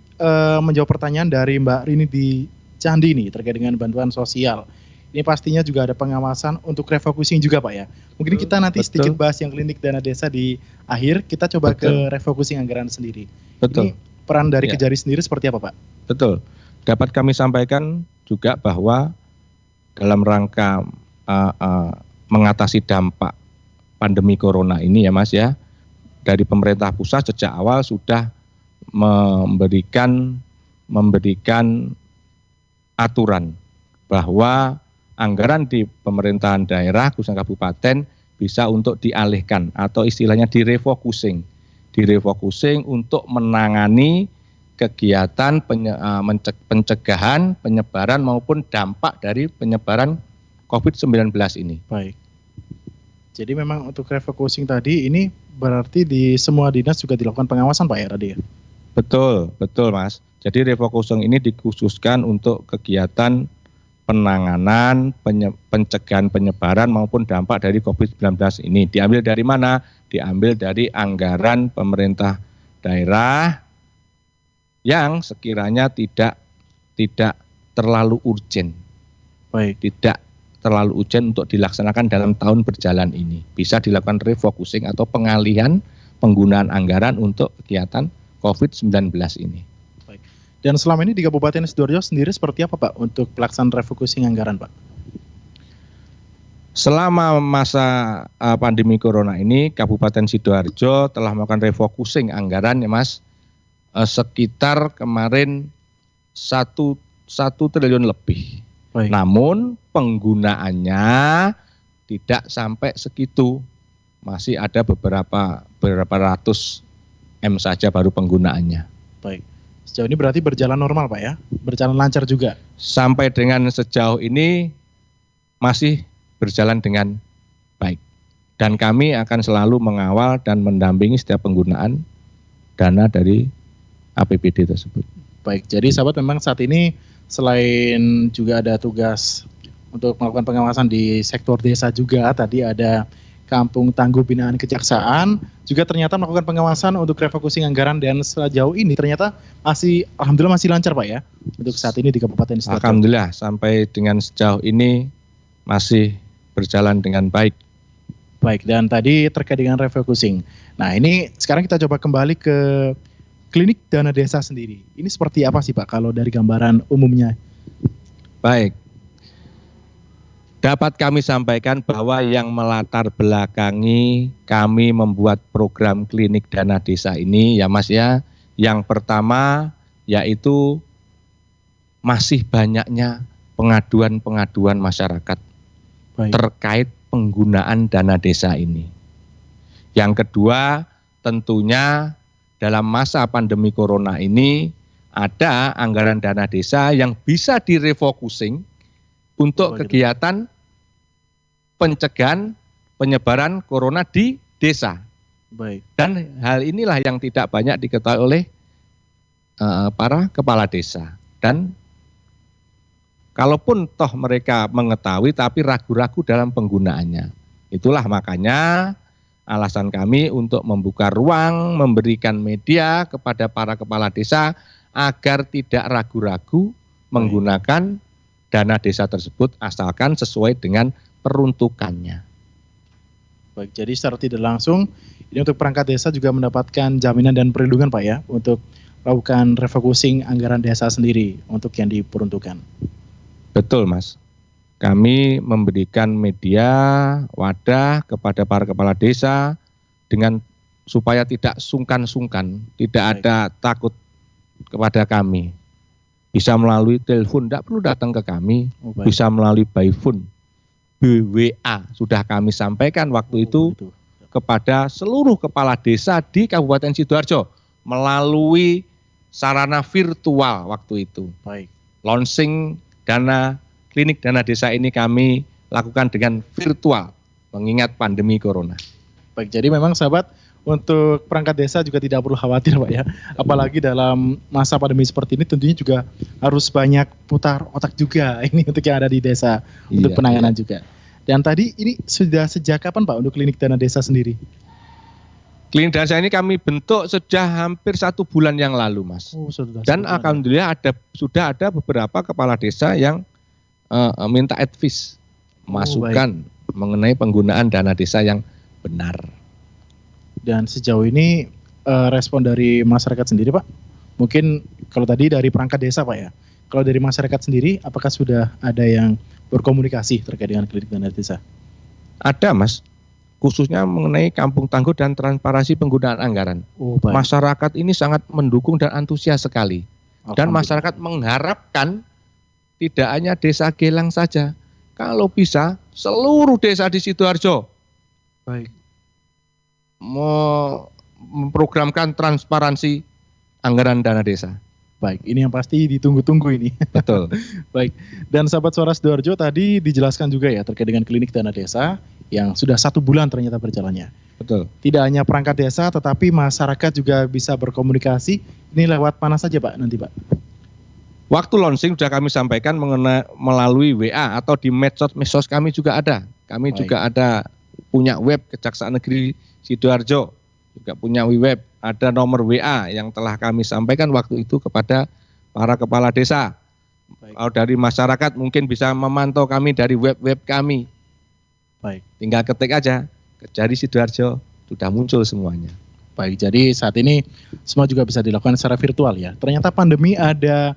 menjawab pertanyaan dari Mbak Rini di Candi ini terkait dengan bantuan sosial. Ini pastinya juga ada pengawasan untuk refocusing juga Pak ya. Mungkin kita nanti sedikit bahas yang klinik dana desa di akhir, kita coba ke refocusing anggaran sendiri. Ini peran dari Kejari sendiri seperti apa Pak? Betul. Dapat kami sampaikan juga bahwa dalam rangka mengatasi dampak pandemi corona ini ya Mas ya, dari pemerintah pusat sejak awal sudah memberikan aturan bahwa anggaran di pemerintahan daerah khususnya kabupaten bisa untuk dialihkan atau istilahnya direfocusing untuk menangani kegiatan pencegahan, penyebaran maupun dampak dari penyebaran COVID-19 ini. Baik. Jadi memang untuk refocusing tadi ini berarti di semua dinas juga dilakukan pengawasan Pak ya tadi ya? Betul Mas. Jadi refocusing ini dikhususkan untuk kegiatan penanganan, pencegahan penyebaran maupun dampak dari COVID-19 ini. Diambil dari mana? Diambil dari anggaran pemerintah daerah yang sekiranya tidak terlalu urgen. Baik. Tidak terlalu urgen untuk dilaksanakan dalam tahun berjalan ini. Bisa dilakukan refocusing atau pengalihan penggunaan anggaran untuk kegiatan COVID-19 ini. Dan selama ini di Kabupaten Sidoarjo sendiri seperti apa Pak untuk pelaksanaan refocusing anggaran Pak? Selama masa pandemi corona ini Kabupaten Sidoarjo telah melakukan refocusing anggaran ya Mas, sekitar kemarin 1 triliun lebih. Baik. Namun penggunaannya tidak sampai segitu, masih ada beberapa ratus M saja baru penggunaannya. Baik. Sejauh ini berarti berjalan normal Pak ya? Berjalan lancar juga? Sampai dengan sejauh ini masih berjalan dengan baik. Dan kami akan selalu mengawal dan mendampingi setiap penggunaan dana dari APBD tersebut. Baik, jadi sahabat memang saat ini selain juga ada tugas untuk melakukan pengawasan di sektor desa juga, tadi ada Kampung Tangguh Binaan Kejaksaan, juga ternyata melakukan pengawasan untuk refocusing anggaran dan sejauh ini ternyata alhamdulillah masih lancar Pak ya untuk saat ini di Kabupaten Sidoarjo. Alhamdulillah sampai dengan sejauh ini masih berjalan dengan baik. Baik, dan tadi terkait dengan refocusing. Nah ini sekarang kita coba kembali ke klinik dana desa sendiri. Ini seperti apa sih Pak kalau dari gambaran umumnya? Baik. Dapat kami sampaikan bahwa yang melatar belakangi kami membuat program klinik dana desa ini ya Mas ya, yang pertama yaitu masih banyaknya pengaduan-pengaduan masyarakat terkait penggunaan dana desa ini. Yang kedua tentunya dalam masa pandemi corona ini ada anggaran dana desa yang bisa direfocusing untuk kegiatan pencegahan penyebaran corona di desa. Baik. Dan hal inilah yang tidak banyak diketahui oleh para kepala desa. Dan kalaupun toh mereka mengetahui tapi ragu-ragu dalam penggunaannya. Itulah makanya alasan kami untuk membuka ruang, memberikan media kepada para kepala desa agar tidak ragu-ragu menggunakan dana desa tersebut asalkan sesuai dengan peruntukannya. Baik, jadi secara tidak langsung ini untuk perangkat desa juga mendapatkan jaminan dan perlindungan Pak ya untuk melakukan refocusing anggaran desa sendiri untuk yang diperuntukkan. Betul Mas. Kami memberikan media wadah kepada para kepala desa dengan supaya tidak sungkan-sungkan, tidak ada takut kepada kami. Bisa melalui telepon, tidak perlu datang ke kami, bisa melalui by phone. BWA sudah kami sampaikan waktu itu kepada seluruh kepala desa di Kabupaten Sidoarjo melalui sarana virtual waktu itu. Baik. Launching klinik dana desa ini kami lakukan dengan virtual mengingat pandemi corona. Baik, jadi memang sahabat, untuk perangkat desa juga tidak perlu khawatir Pak ya. Apalagi dalam masa pandemi seperti ini tentunya juga harus banyak putar otak juga ini untuk yang ada di desa, untuk penanganan juga. Dan tadi ini sudah sejak kapan Pak untuk klinik dana desa sendiri? Klinik dana desa ini kami bentuk sudah hampir 1 bulan yang lalu, Mas. Dan alhamdulillah sudah ada beberapa kepala desa yang minta advice, masukan mengenai penggunaan dana desa yang benar. Dan sejauh ini respon dari masyarakat sendiri Pak? Mungkin kalau tadi dari perangkat desa Pak ya. Kalau dari masyarakat sendiri, apakah sudah ada yang berkomunikasi terkait dengan klinik dana desa? Ada Mas, khususnya mengenai kampung tangguh dan transparansi penggunaan anggaran. Masyarakat ini sangat mendukung dan antusias sekali. Dan masyarakat mengharapkan tidak hanya desa Gelang saja, kalau bisa seluruh desa di Sidoarjo memprogramkan transparansi anggaran dana desa. Baik, ini yang pasti ditunggu-tunggu ini. Betul. Baik, dan sahabat Suara Sidoarjo tadi dijelaskan juga ya terkait dengan klinik dana desa yang sudah 1 bulan ternyata berjalannya. Betul. Tidak hanya perangkat desa, tetapi masyarakat juga bisa berkomunikasi. Ini lewat mana saja Pak nanti Pak? Waktu launching sudah kami sampaikan melalui WA atau di medsos kami juga ada. Kami juga ada punya web Kejaksaan Negeri Sidoarjo, juga punya web, ada nomor WA yang telah kami sampaikan waktu itu kepada para kepala desa. Kalau dari masyarakat mungkin bisa memantau kami dari web kami. Baik. Tinggal ketik aja, Kejari Sidoarjo, sudah muncul semuanya. Baik, jadi saat ini semua juga bisa dilakukan secara virtual ya. Ternyata pandemi ada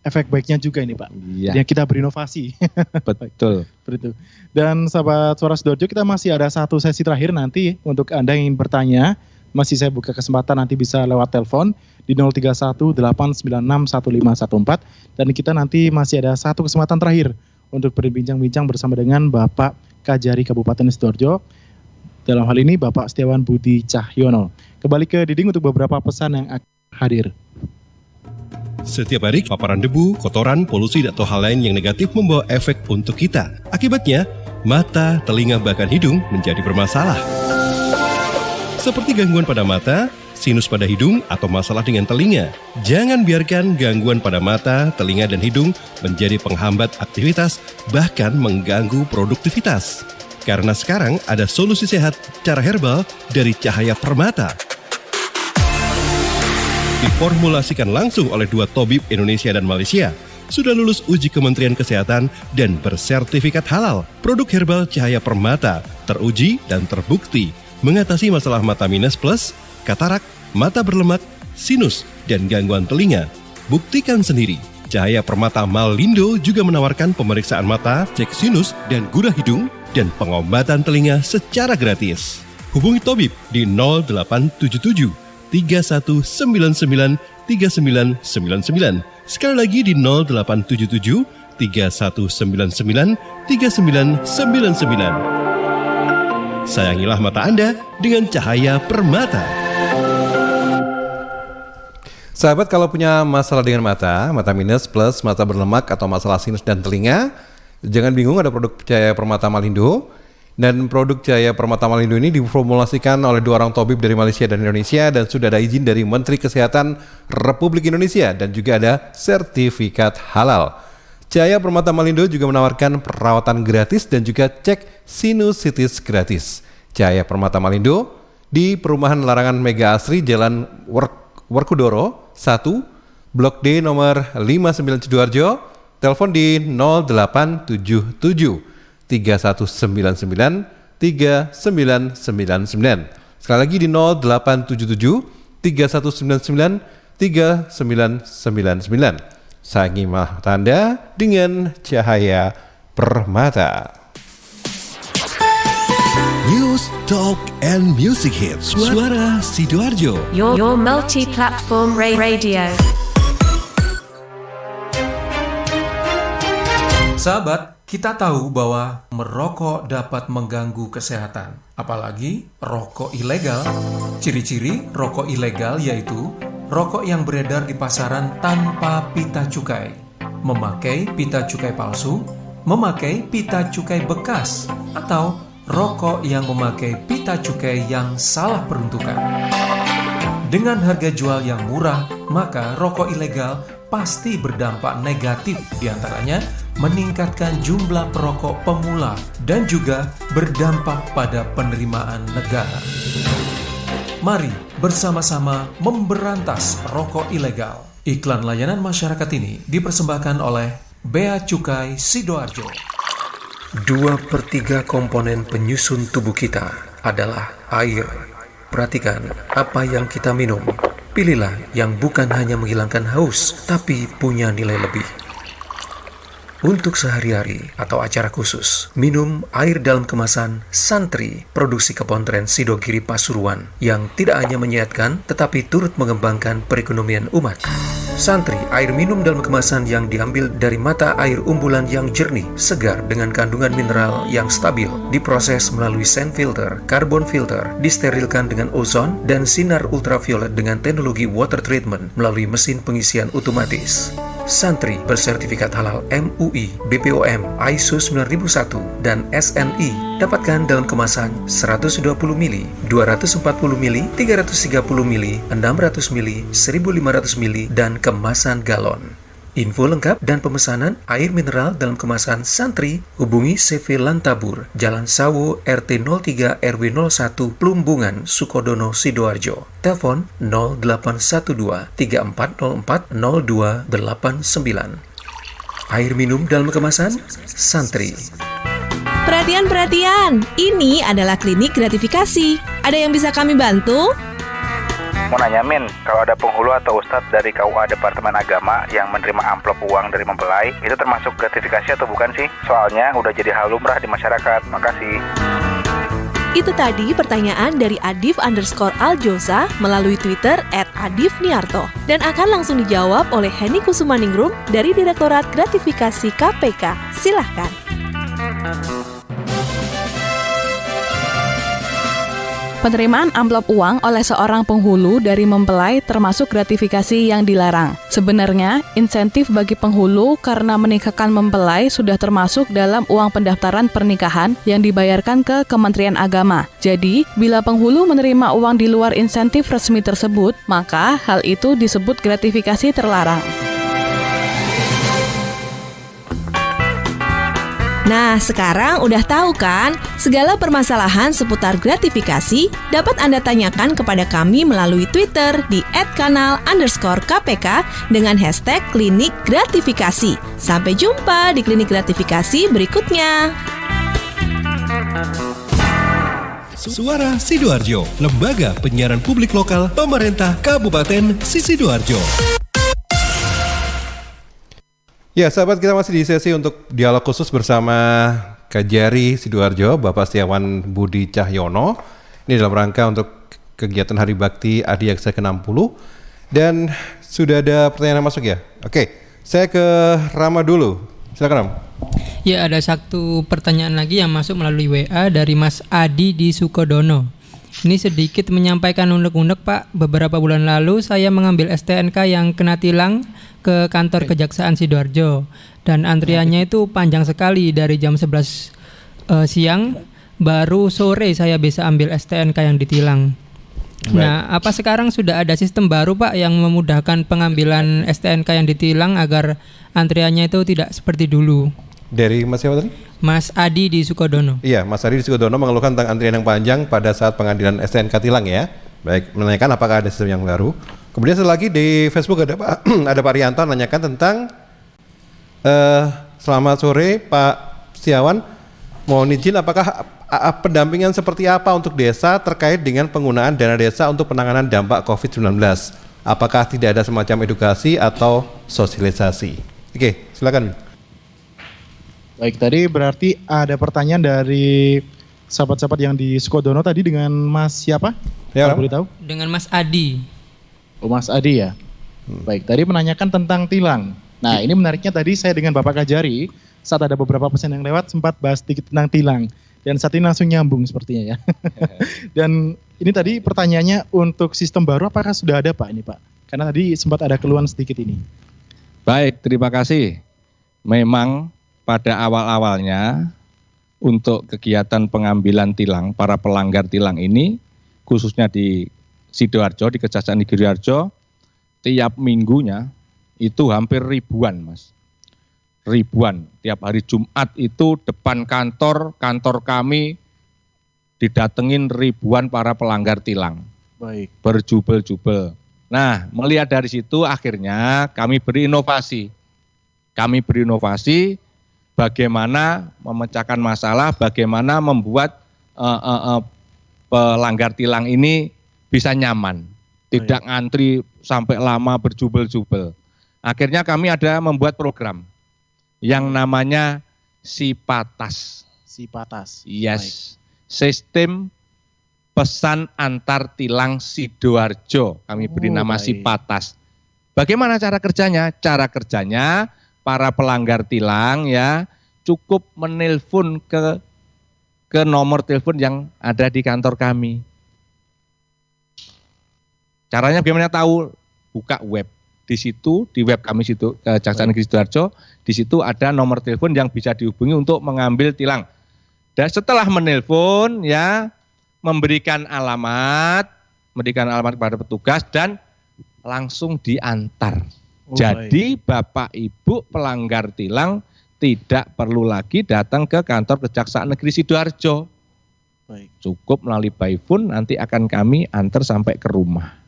efek baiknya juga ini Pak. Yang kita berinovasi. Betul. Begitu. Dan sahabat Suara Sidoarjo, kita masih ada 1 sesi terakhir nanti untuk Anda yang ingin bertanya. Masih saya buka kesempatan nanti bisa lewat telepon di 031-896-1514. Dan kita nanti masih ada 1 kesempatan terakhir untuk berbincang-bincang bersama dengan Bapak Kajari Kabupaten Sidoarjo. Dalam hal ini Bapak Setiawan Budi Cahyono. Kembali ke Diding untuk beberapa pesan yang akan hadir. Setiap hari, paparan debu, kotoran, polusi, atau hal lain yang negatif membawa efek untuk kita. Akibatnya, mata, telinga, bahkan hidung menjadi bermasalah. Seperti gangguan pada mata, sinus pada hidung, atau masalah dengan telinga. Jangan biarkan gangguan pada mata, telinga, dan hidung menjadi penghambat aktivitas, bahkan mengganggu produktivitas. Karena sekarang ada solusi sehat cara herbal dari Cahaya Permata. Diformulasikan langsung oleh 2 tabib Indonesia dan Malaysia. Sudah lulus uji Kementerian Kesehatan dan bersertifikat halal. Produk herbal Cahaya Permata teruji dan terbukti mengatasi masalah mata minus plus, katarak, mata berlemak, sinus, dan gangguan telinga. Buktikan sendiri. Cahaya Permata Malindo juga menawarkan pemeriksaan mata, cek sinus, dan gurah hidung, dan pengobatan telinga secara gratis. Hubungi tabib di 0877 3199 3999. Sekali lagi di 0877 3199 3999. Sayangilah mata Anda dengan Cahaya Permata. Sahabat, kalau punya masalah dengan mata minus, plus, mata berlemak, atau masalah sinus dan telinga, jangan bingung, ada produk Cahaya Permata Malindo. Dan produk Cahaya Permata Malindo ini diformulasikan oleh 2 orang tabib dari Malaysia dan Indonesia dan sudah ada izin dari Menteri Kesehatan Republik Indonesia dan juga ada sertifikat halal. Cahaya Permata Malindo juga menawarkan perawatan gratis dan juga cek sinusitis gratis. Cahaya Permata Malindo di Perumahan Larangan Mega Asri, Jalan Werkudara 1, Blok D nomor 59 Sidoarjo. Telepon di 0877 3199 3999. Sekali lagi di 0877 3199 3999. Sayangi mata Anda dengan Cahaya Permata. News, Talk, and Music Hits. Suara Sidoarjo. Your multi-platform radio. Sahabat, kita tahu bahwa merokok dapat mengganggu kesehatan, apalagi rokok ilegal. Ciri-ciri rokok ilegal yaitu rokok yang beredar di pasaran tanpa pita cukai, memakai pita cukai palsu, memakai pita cukai bekas, atau rokok yang memakai pita cukai yang salah peruntukan. Dengan harga jual yang murah, maka rokok ilegal pasti berdampak negatif, diantaranya meningkatkan jumlah perokok pemula dan juga berdampak pada penerimaan negara. Mari bersama-sama memberantas rokok ilegal. Iklan layanan masyarakat ini dipersembahkan oleh Bea Cukai Sidoarjo. 2/3 komponen penyusun tubuh kita adalah air. Perhatikan apa yang kita minum. Pilihlah yang bukan hanya menghilangkan haus, tapi punya nilai lebih. Untuk sehari-hari atau acara khusus, minum air dalam kemasan Santri, produksi Kepontren Sidogiri Pasuruan, yang tidak hanya menyehatkan, tetapi turut mengembangkan perekonomian umat. Santri, air minum dalam kemasan yang diambil dari mata air umbulan yang jernih, segar dengan kandungan mineral yang stabil, diproses melalui sand filter, carbon filter, disterilkan dengan ozon, dan sinar ultraviolet dengan teknologi water treatment melalui mesin pengisian otomatis. Santri bersertifikat halal MUI, BPOM, ISO 9001, dan SNI. Dapatkan dalam kemasan 120 ml, 240 ml, 330 ml, 600 ml, 1500 ml, dan kemasan galon. Info lengkap dan pemesanan air mineral dalam kemasan Santri, hubungi CV Lantabur, Jalan Sawo, RT 03 RW 01, Plumbungan, Sukodono, Sidoarjo. Telepon 0812 3404 0289. Air minum dalam kemasan Santri. Perhatian, ini adalah klinik gratifikasi. Ada yang bisa kami bantu? Mau nanya Min, kalau ada penghulu atau ustadz dari KUA Departemen Agama yang menerima amplop uang dari mempelai, itu termasuk gratifikasi atau bukan sih? Soalnya udah jadi hal lumrah di masyarakat. Makasih. Itu tadi pertanyaan dari Adif_Aljosa melalui Twitter @adifniarto dan akan langsung dijawab oleh Henny Kusumaningrum dari Direktorat Gratifikasi KPK. Silahkan. Penerimaan amplop uang oleh seorang penghulu dari mempelai termasuk gratifikasi yang dilarang. Sebenarnya, insentif bagi penghulu karena menikahkan mempelai sudah termasuk dalam uang pendaftaran pernikahan yang dibayarkan ke Kementerian Agama. Jadi, bila penghulu menerima uang di luar insentif resmi tersebut, maka hal itu disebut gratifikasi terlarang. Nah, sekarang udah tahu kan? Segala permasalahan seputar gratifikasi dapat Anda tanyakan kepada kami melalui Twitter di @kanal_KPK dengan hashtag Klinik Gratifikasi. Sampai jumpa di Klinik Gratifikasi berikutnya. Suara Sidoarjo, Lembaga Penyiaran Publik Lokal Pemerintah Kabupaten Sidoarjo. Ya, sahabat, kita masih di sesi untuk dialog khusus bersama Kajari Sidoarjo, Bapak Setiawan Budi Cahyono. Ini dalam rangka untuk kegiatan Hari Bakti Adiaksa ke-60. Dan sudah ada pertanyaan yang masuk ya? Oke, saya ke Rama dulu. Silakan, Ram. Ya, ada satu pertanyaan lagi yang masuk melalui WA dari Mas Adi di Sukodono. Ini sedikit menyampaikan unek-unek, Pak. Beberapa bulan lalu saya mengambil STNK yang kena tilang ke kantor Kejaksaan Sidoarjo. Dan antriannya itu panjang sekali dari jam 11 siang. Baru sore saya bisa ambil STNK yang ditilang. Nah, apa sekarang sudah ada sistem baru, Pak, yang memudahkan pengambilan STNK yang ditilang agar antriannya itu tidak seperti dulu? Dari Mas siapa tadi? Mas Adi di Sukodono. Iya, Mas Adi di Sukodono mengeluhkan tentang antrian yang panjang pada saat pengadilan STNK tilang ya. Baik, menanyakan apakah ada sistem yang baru. Kemudian satu lagi di Facebook ada Pak Rianto menanyakan tentang selamat sore Pak Setiawan, mohon izin apakah pendampingan seperti apa untuk desa terkait dengan penggunaan dana desa untuk penanganan dampak COVID-19? Apakah tidak ada semacam edukasi atau sosialisasi? Oke, silakan. Baik, tadi berarti ada pertanyaan dari sahabat-sahabat yang di Sukodono tadi dengan Mas siapa? Ya, boleh tahu? Dengan Mas Adi. Oh, Mas Adi ya. Baik, tadi menanyakan tentang tilang. Nah, ini menariknya tadi saya dengan Bapak Kajari saat ada beberapa pesan yang lewat sempat bahas sedikit tentang tilang dan saat ini langsung nyambung sepertinya ya. Dan ini tadi pertanyaannya untuk sistem baru apakah sudah ada, Pak, ini, Pak? Karena tadi sempat ada keluhan sedikit ini. Baik, terima kasih. Memang pada awal-awalnya untuk kegiatan pengambilan tilang para pelanggar tilang ini, khususnya di Sidoarjo, di Kejaksaan Negeri Sidoarjo, tiap minggunya itu hampir ribuan, Mas. Ribuan. Tiap hari Jumat itu depan kantor kami didatengin ribuan para pelanggar tilang. Baik. Berjubel-jubel. Nah, melihat dari situ akhirnya kami berinovasi. Kami berinovasi bagaimana memecahkan masalah, bagaimana membuat pelanggar tilang ini bisa nyaman, tidak ngantri sampai lama berjubel-jubel. Akhirnya kami ada membuat program yang namanya Sipatas. Sipatas. Yes. Sistem pesan antar tilang Sidoarjo. Kami beri nama Sipatas. Bagaimana cara kerjanya? Cara kerjanya para pelanggar tilang ya cukup menelpon ke nomor telepon yang ada di kantor kami. Caranya bagaimana tahu? Buka web. Di situ, di web kami situ Kejaksaan Negeri Sidoarjo, di situ ada nomor telepon yang bisa dihubungi untuk mengambil tilang. Dan setelah menelpon ya memberikan alamat kepada petugas dan langsung diantar. Jadi Bapak Ibu pelanggar tilang tidak perlu lagi datang ke kantor Kejaksaan Negeri Sidoarjo. Cukup melalui by phone, nanti akan kami antar sampai ke rumah.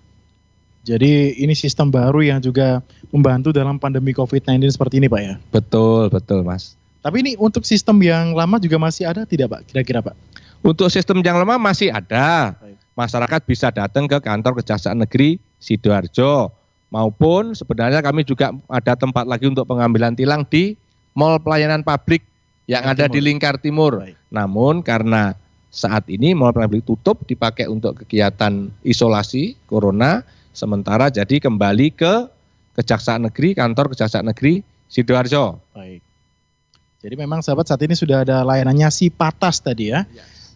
Jadi ini sistem baru yang juga membantu dalam pandemi COVID-19 seperti ini, Pak ya? Betul, Mas. Tapi ini untuk sistem yang lama juga masih ada tidak, Pak? Kira-kira, Pak? Untuk sistem yang lama masih ada. Masyarakat bisa datang ke kantor Kejaksaan Negeri Sidoarjo. Maupun sebenarnya kami juga ada tempat lagi untuk pengambilan tilang di Mall Pelayanan Publik yang ada di Lingkar Timur. Namun karena saat ini Mall Pelayanan Publik tutup dipakai untuk kegiatan isolasi corona, sementara jadi kembali ke Kejaksaan Negeri, kantor Kejaksaan Negeri Sidoarjo. Baik. Jadi memang sahabat saat ini sudah ada layanannya Sipatas tadi ya.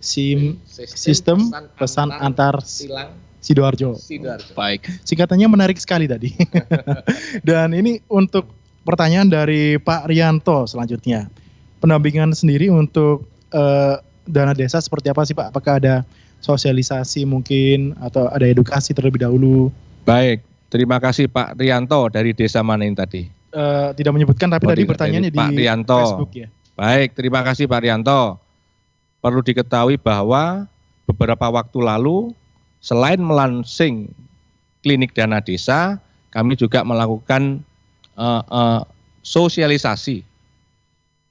Sistem pesan antar tilang Sidoarjo. Baik, singkatannya menarik sekali tadi. Dan ini untuk pertanyaan dari Pak Rianto selanjutnya. Pendampingan sendiri untuk dana desa seperti apa sih Pak? Apakah ada sosialisasi mungkin atau ada edukasi terlebih dahulu? Baik, terima kasih Pak Rianto dari desa mana ini tadi? Tidak menyebutkan tapi tadi pertanyaannya di Pak Rianto. Facebook ya. Baik, terima kasih Pak Rianto. Perlu diketahui bahwa beberapa waktu lalu selain melaunching klinik dana desa, kami juga melakukan sosialisasi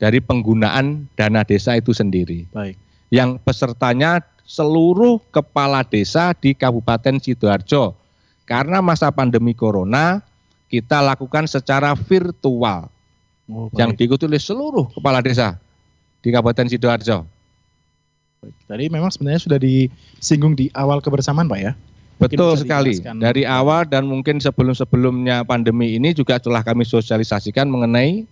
dari penggunaan dana desa itu sendiri. Baik. Yang pesertanya seluruh kepala desa di Kabupaten Sidoarjo. Karena masa pandemi corona, kita lakukan secara virtual. Yang diikuti oleh seluruh kepala desa di Kabupaten Sidoarjo. Tadi memang sebenarnya sudah disinggung di awal kebersamaan Pak ya? Betul sekali. Dari awal dan mungkin sebelum-sebelumnya pandemi ini juga telah kami sosialisasikan mengenai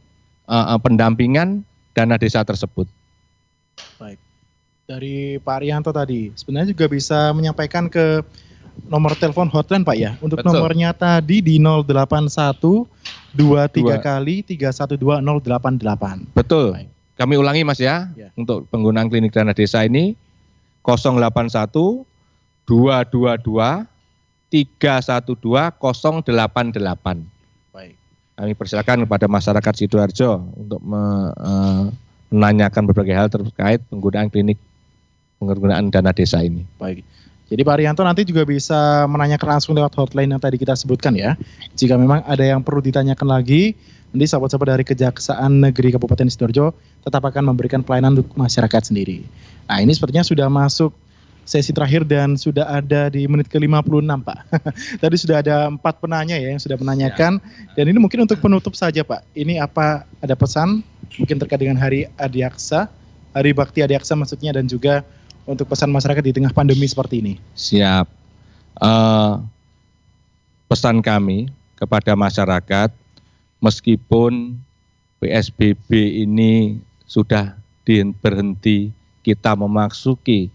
pendampingan dana desa tersebut. Baik. Dari Pak Rianto tadi, sebenarnya juga bisa menyampaikan ke nomor telepon hotline Pak ya. Untuk Betul. Nomornya tadi di 081 23 kali 312088. Betul. Baik. Kami ulangi Mas ya. Untuk penggunaan klinik dana desa ini 081 222 312 088. Baik. Kami persilakan kepada masyarakat Sidoarjo untuk menanyakan berbagai hal terkait penggunaan dana desa ini. Baik. Jadi Pak Rianto nanti juga bisa menanyakan langsung lewat hotline yang tadi kita sebutkan ya. Jika memang ada yang perlu ditanyakan lagi, nanti sahabat-sahabat dari Kejaksaan Negeri Kabupaten Sidoarjo tetap akan memberikan pelayanan untuk masyarakat sendiri. Nah ini sepertinya sudah masuk sesi terakhir dan sudah ada di menit ke-56 Pak. Tadi sudah ada 4 penanya ya yang sudah menanyakan. Dan ini mungkin untuk penutup saja Pak. Ini apa ada pesan mungkin terkait dengan Hari Adiaksa, Hari Bakti Adiaksa maksudnya, dan juga untuk pesan masyarakat di tengah pandemi seperti ini. Siap. Pesan kami kepada masyarakat, meskipun PSBB ini sudah berhenti, kita memasuki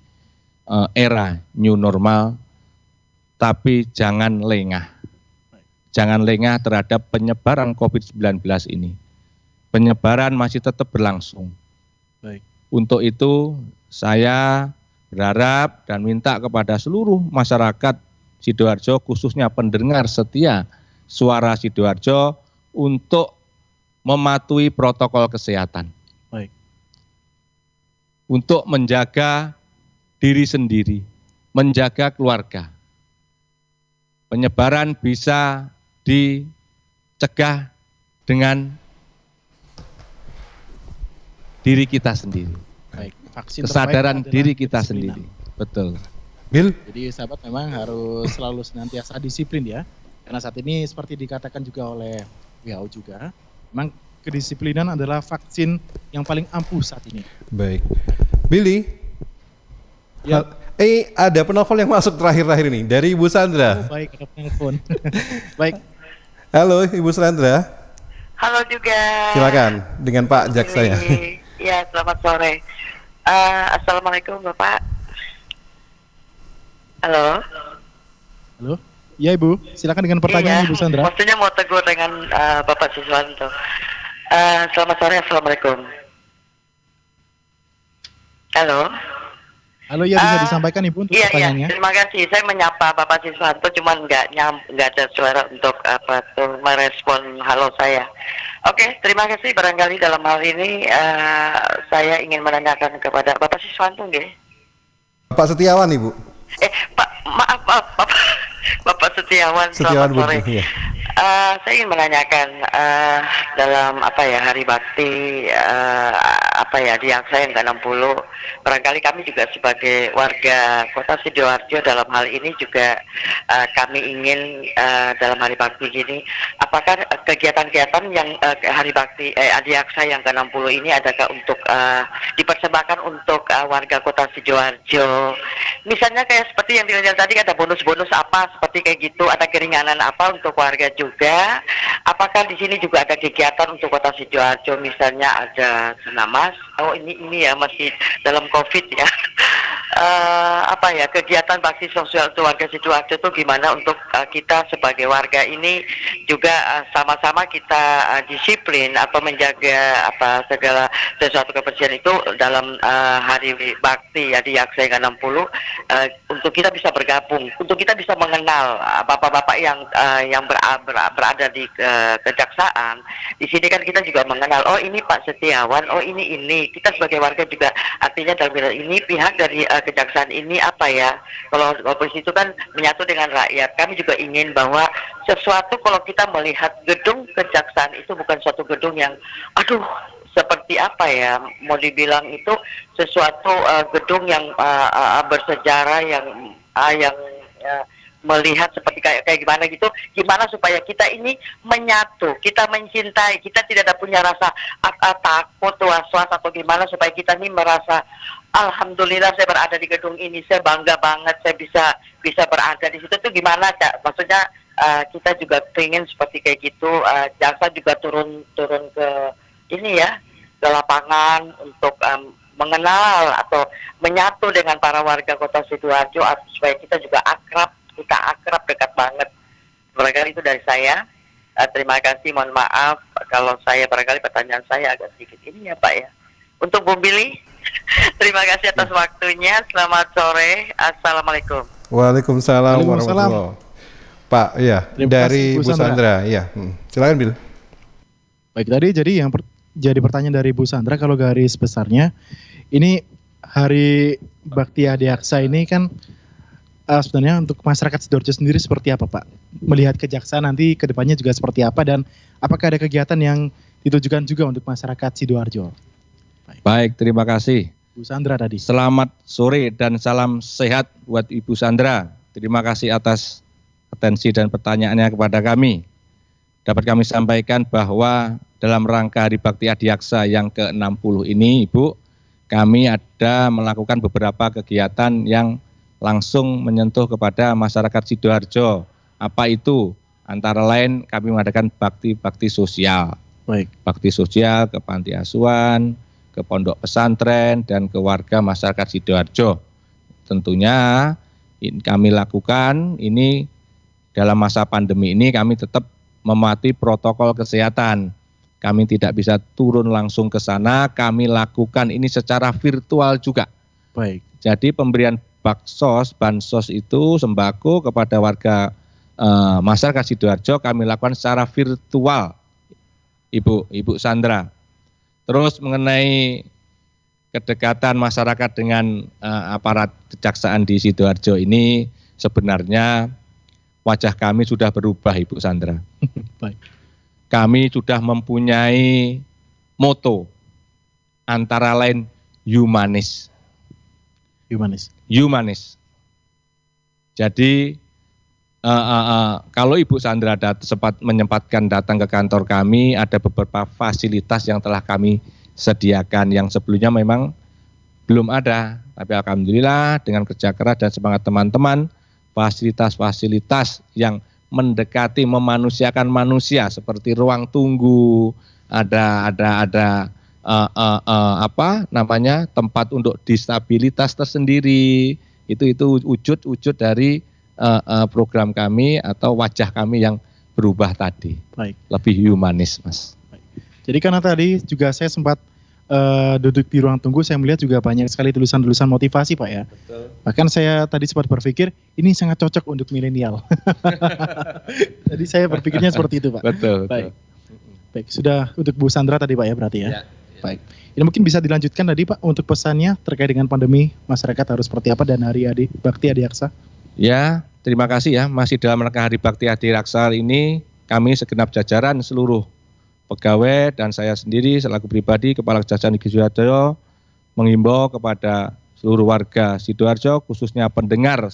era new normal, tapi jangan lengah. Jangan lengah terhadap penyebaran COVID-19 ini. Penyebaran masih tetap berlangsung. Baik. Untuk itu saya berharap dan minta kepada seluruh masyarakat Sidoarjo, khususnya pendengar setia Suara Sidoarjo, untuk mematuhi protokol kesehatan. Baik. Untuk menjaga diri sendiri, menjaga keluarga. Penyebaran bisa dicegah dengan diri kita sendiri. Baik, vaksin kesadaran terbaik diri adalah kita kedisiplinan. sendiri. Betul. Bill? Jadi sahabat memang harus selalu senantiasa disiplin ya. Karena saat ini seperti dikatakan juga oleh WHO juga, memang kedisiplinan adalah vaksin yang paling ampuh saat ini. Baik. Billy? Ya. Ada penelpon yang masuk terakhir-terakhir ini dari Ibu Sandra. Oh, baik, ada penelpon. Baik. Halo Ibu Sandra. Halo juga. Silakan dengan Pak Jaksa ya. Ya, selamat sore. Assalamualaikum Bapak. Halo. Halo. Ya Ibu, silakan dengan pertanyaan Ibu Sandra. Maksudnya mau tegur dengan Bapak Siswanto. Selamat sore, Assalamualaikum. Halo. Halo, ya bisa disampaikan Ibu untuk pertanyaannya. Terima kasih. Saya menyapa Bapak Siswanto, cuman nggak ada suara untuk merespon halo saya. Oke, terima kasih. Barangkali dalam hal ini saya ingin menanyakan kepada Bapak Siswanto, nggih. Pak Setiawan Ibu. Maaf, Bapak Setiawan. Setiawan Selamat sore. Bu. Ya. Saya ingin menanyakan dalam Hari Bakti di Aksa yang ke-60, barangkali kami juga sebagai warga Kota Sidoarjo dalam hal ini juga kami ingin dalam Hari Bakti ini, apakah kegiatan-kegiatan yang Hari Bakti Adi Aksa yang ke-60 ini adakah untuk dipersembahkan untuk warga Kota Sidoarjo? Misalnya kayak seperti yang dilihat tadi, ada bonus-bonus apa seperti kayak gitu, ada keringanan apa untuk warga juga. Apakah di sini juga ada kegiatan untuk Kota Sidoarjo, misalnya ada senamas? Oh ini ya masih dalam COVID ya. Kegiatan bakti sosial untuk warga Sidoarjo itu gimana untuk kita sebagai warga ini juga sama-sama kita disiplin atau menjaga segala sesuatu kebersihan itu dalam Hari Bakti Adi Aksa yang ke-60, untuk kita bisa bergabung, untuk kita bisa mengenal bapak-bapak yang berada di kejaksaan. Di sini kan kita juga mengenal, oh ini Pak Setiawan, oh ini kita sebagai warga juga artinya dalam hal ini pihak dari kejaksaan ini kalau polisi itu kan menyatu dengan rakyat. Kami juga ingin bahwa sesuatu kalau kita melihat gedung kejaksaan itu bukan suatu gedung yang seperti mau dibilang itu sesuatu gedung yang bersejarah yang melihat seperti kayak gimana gitu, gimana supaya kita ini menyatu, kita mencintai, kita tidak ada punya rasa takut, was-was atau gimana, supaya kita ini merasa alhamdulillah saya berada di gedung ini, saya bangga banget saya bisa berada di situ. Tuh gimana Cak? Maksudnya kita juga pengen seperti kayak gitu, jaksa juga turun ke ini ya, ke lapangan untuk mengenal atau menyatu dengan para warga Kota Sidoarjo supaya kita juga akrab dekat banget. Barangkali itu dari saya. Terima kasih, mohon maaf kalau saya barangkali pertanyaan saya agak sedikit ini ya Pak ya. Untuk Bu Billy, terima kasih atas waktunya. Selamat sore. Assalamualaikum. Waalaikumsalam warahmatullahi. Pak, ya dari Bu Sandra, ya. Silakan Bill. Baik, tadi jadi yang jadi pertanyaan dari Bu Sandra, kalau garis besarnya ini Hari Bakti Adi Aksa ini kan sebenarnya untuk masyarakat Sidoarjo sendiri seperti apa Pak? Melihat kejaksaan nanti ke depannya juga seperti apa, dan apakah ada kegiatan yang ditujukan juga untuk masyarakat Sidoarjo? Baik, terima kasih. Bu Sandra tadi. Selamat sore dan salam sehat buat Ibu Sandra. Terima kasih atas atensi dan pertanyaannya kepada kami. Dapat kami sampaikan bahwa dalam rangka Hari Bakti Adi Aksa yang ke-60 ini, Ibu, kami ada melakukan beberapa kegiatan yang langsung menyentuh kepada masyarakat Sidoarjo. Apa itu? Antara lain kami mengadakan bakti sosial. Baik. Bakti sosial ke panti asuhan, ke pondok pesantren, dan ke warga masyarakat Sidoarjo. Tentunya kami lakukan ini dalam masa pandemi ini, kami tetap mematuhi protokol kesehatan. kami tidak bisa turun langsung ke sana, kami lakukan ini secara virtual juga. Baik. Jadi pemberian bansos itu sembako kepada warga masyarakat Sidoarjo kami lakukan secara virtual, Ibu Sandra. Terus mengenai kedekatan masyarakat dengan aparat kejaksaan di Sidoarjo ini, sebenarnya wajah kami sudah berubah, Ibu Sandra. Baik. Kami sudah mempunyai moto antara lain humanis. Jadi kalau Ibu Sandra sempat menyempatkan datang ke kantor kami, ada beberapa fasilitas yang telah kami sediakan yang sebelumnya memang belum ada. Tapi alhamdulillah dengan kerja keras dan semangat teman-teman, fasilitas-fasilitas yang mendekati memanusiakan manusia seperti ruang tunggu, ada tempat untuk disabilitas tersendiri, itu wujud dari program kami atau wajah kami yang berubah tadi. Baik. Lebih humanis, Mas. Baik. Jadi karena tadi juga saya sempat duduk di ruang tunggu, saya melihat juga banyak sekali tulisan-tulisan motivasi, Pak ya. Betul. Bahkan saya tadi sempat berpikir ini sangat cocok untuk milenial. Jadi saya berpikirnya seperti itu, Pak. Betul. Baik, sudah untuk Bu Sandra tadi, Pak ya, berarti ya. Baik. Ini mungkin bisa dilanjutkan tadi, Pak, untuk pesannya terkait dengan pandemi, masyarakat harus seperti apa dan Hari Bakti Adiaksa. Ya, terima kasih ya. Masih dalam rangka Hari Bakti Adiaksa ini, kami segenap jajaran seluruh pegawai dan saya sendiri selaku pribadi Kepala Kejaksaan Negeri Sidoarjo menghimbau kepada seluruh warga Sidoarjo, khususnya pendengar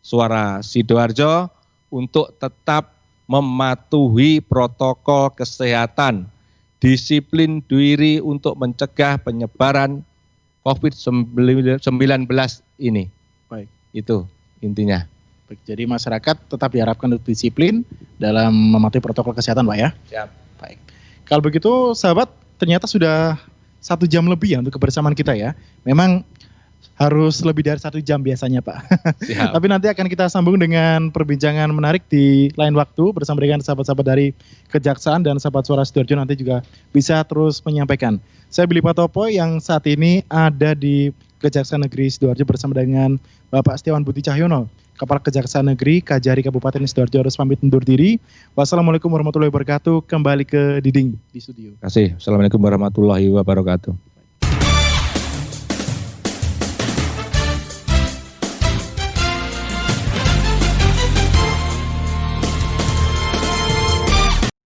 suara Sidoarjo, untuk tetap mematuhi protokol kesehatan, disiplin diri untuk mencegah penyebaran COVID-19 ini. Baik. Itu intinya. Baik, jadi masyarakat tetap diharapkan untuk disiplin dalam mematuhi protokol kesehatan, Pak ya. Siap. Baik. Kalau begitu, sahabat, ternyata sudah 1 jam lebih ya untuk kebersamaan kita ya. Memang harus lebih dari 1 jam biasanya, Pak. Siap. Tapi nanti akan kita sambung dengan perbincangan menarik di lain waktu bersama dengan sahabat-sahabat dari Kejaksaan dan sahabat suara Sidoarjo nanti juga bisa terus menyampaikan. Saya Billy Patopo yang saat ini ada di Kejaksaan Negeri Sidoarjo bersama dengan Bapak Setiawan Budi Cahyono, Kepala Kejaksaan Negeri Kajari Kabupaten Sidoarjo, harus pamit undur diri. Wassalamualaikum warahmatullahi wabarakatuh. Kembali ke Diding di studio. Terima kasih. Assalamualaikum warahmatullahi wabarakatuh.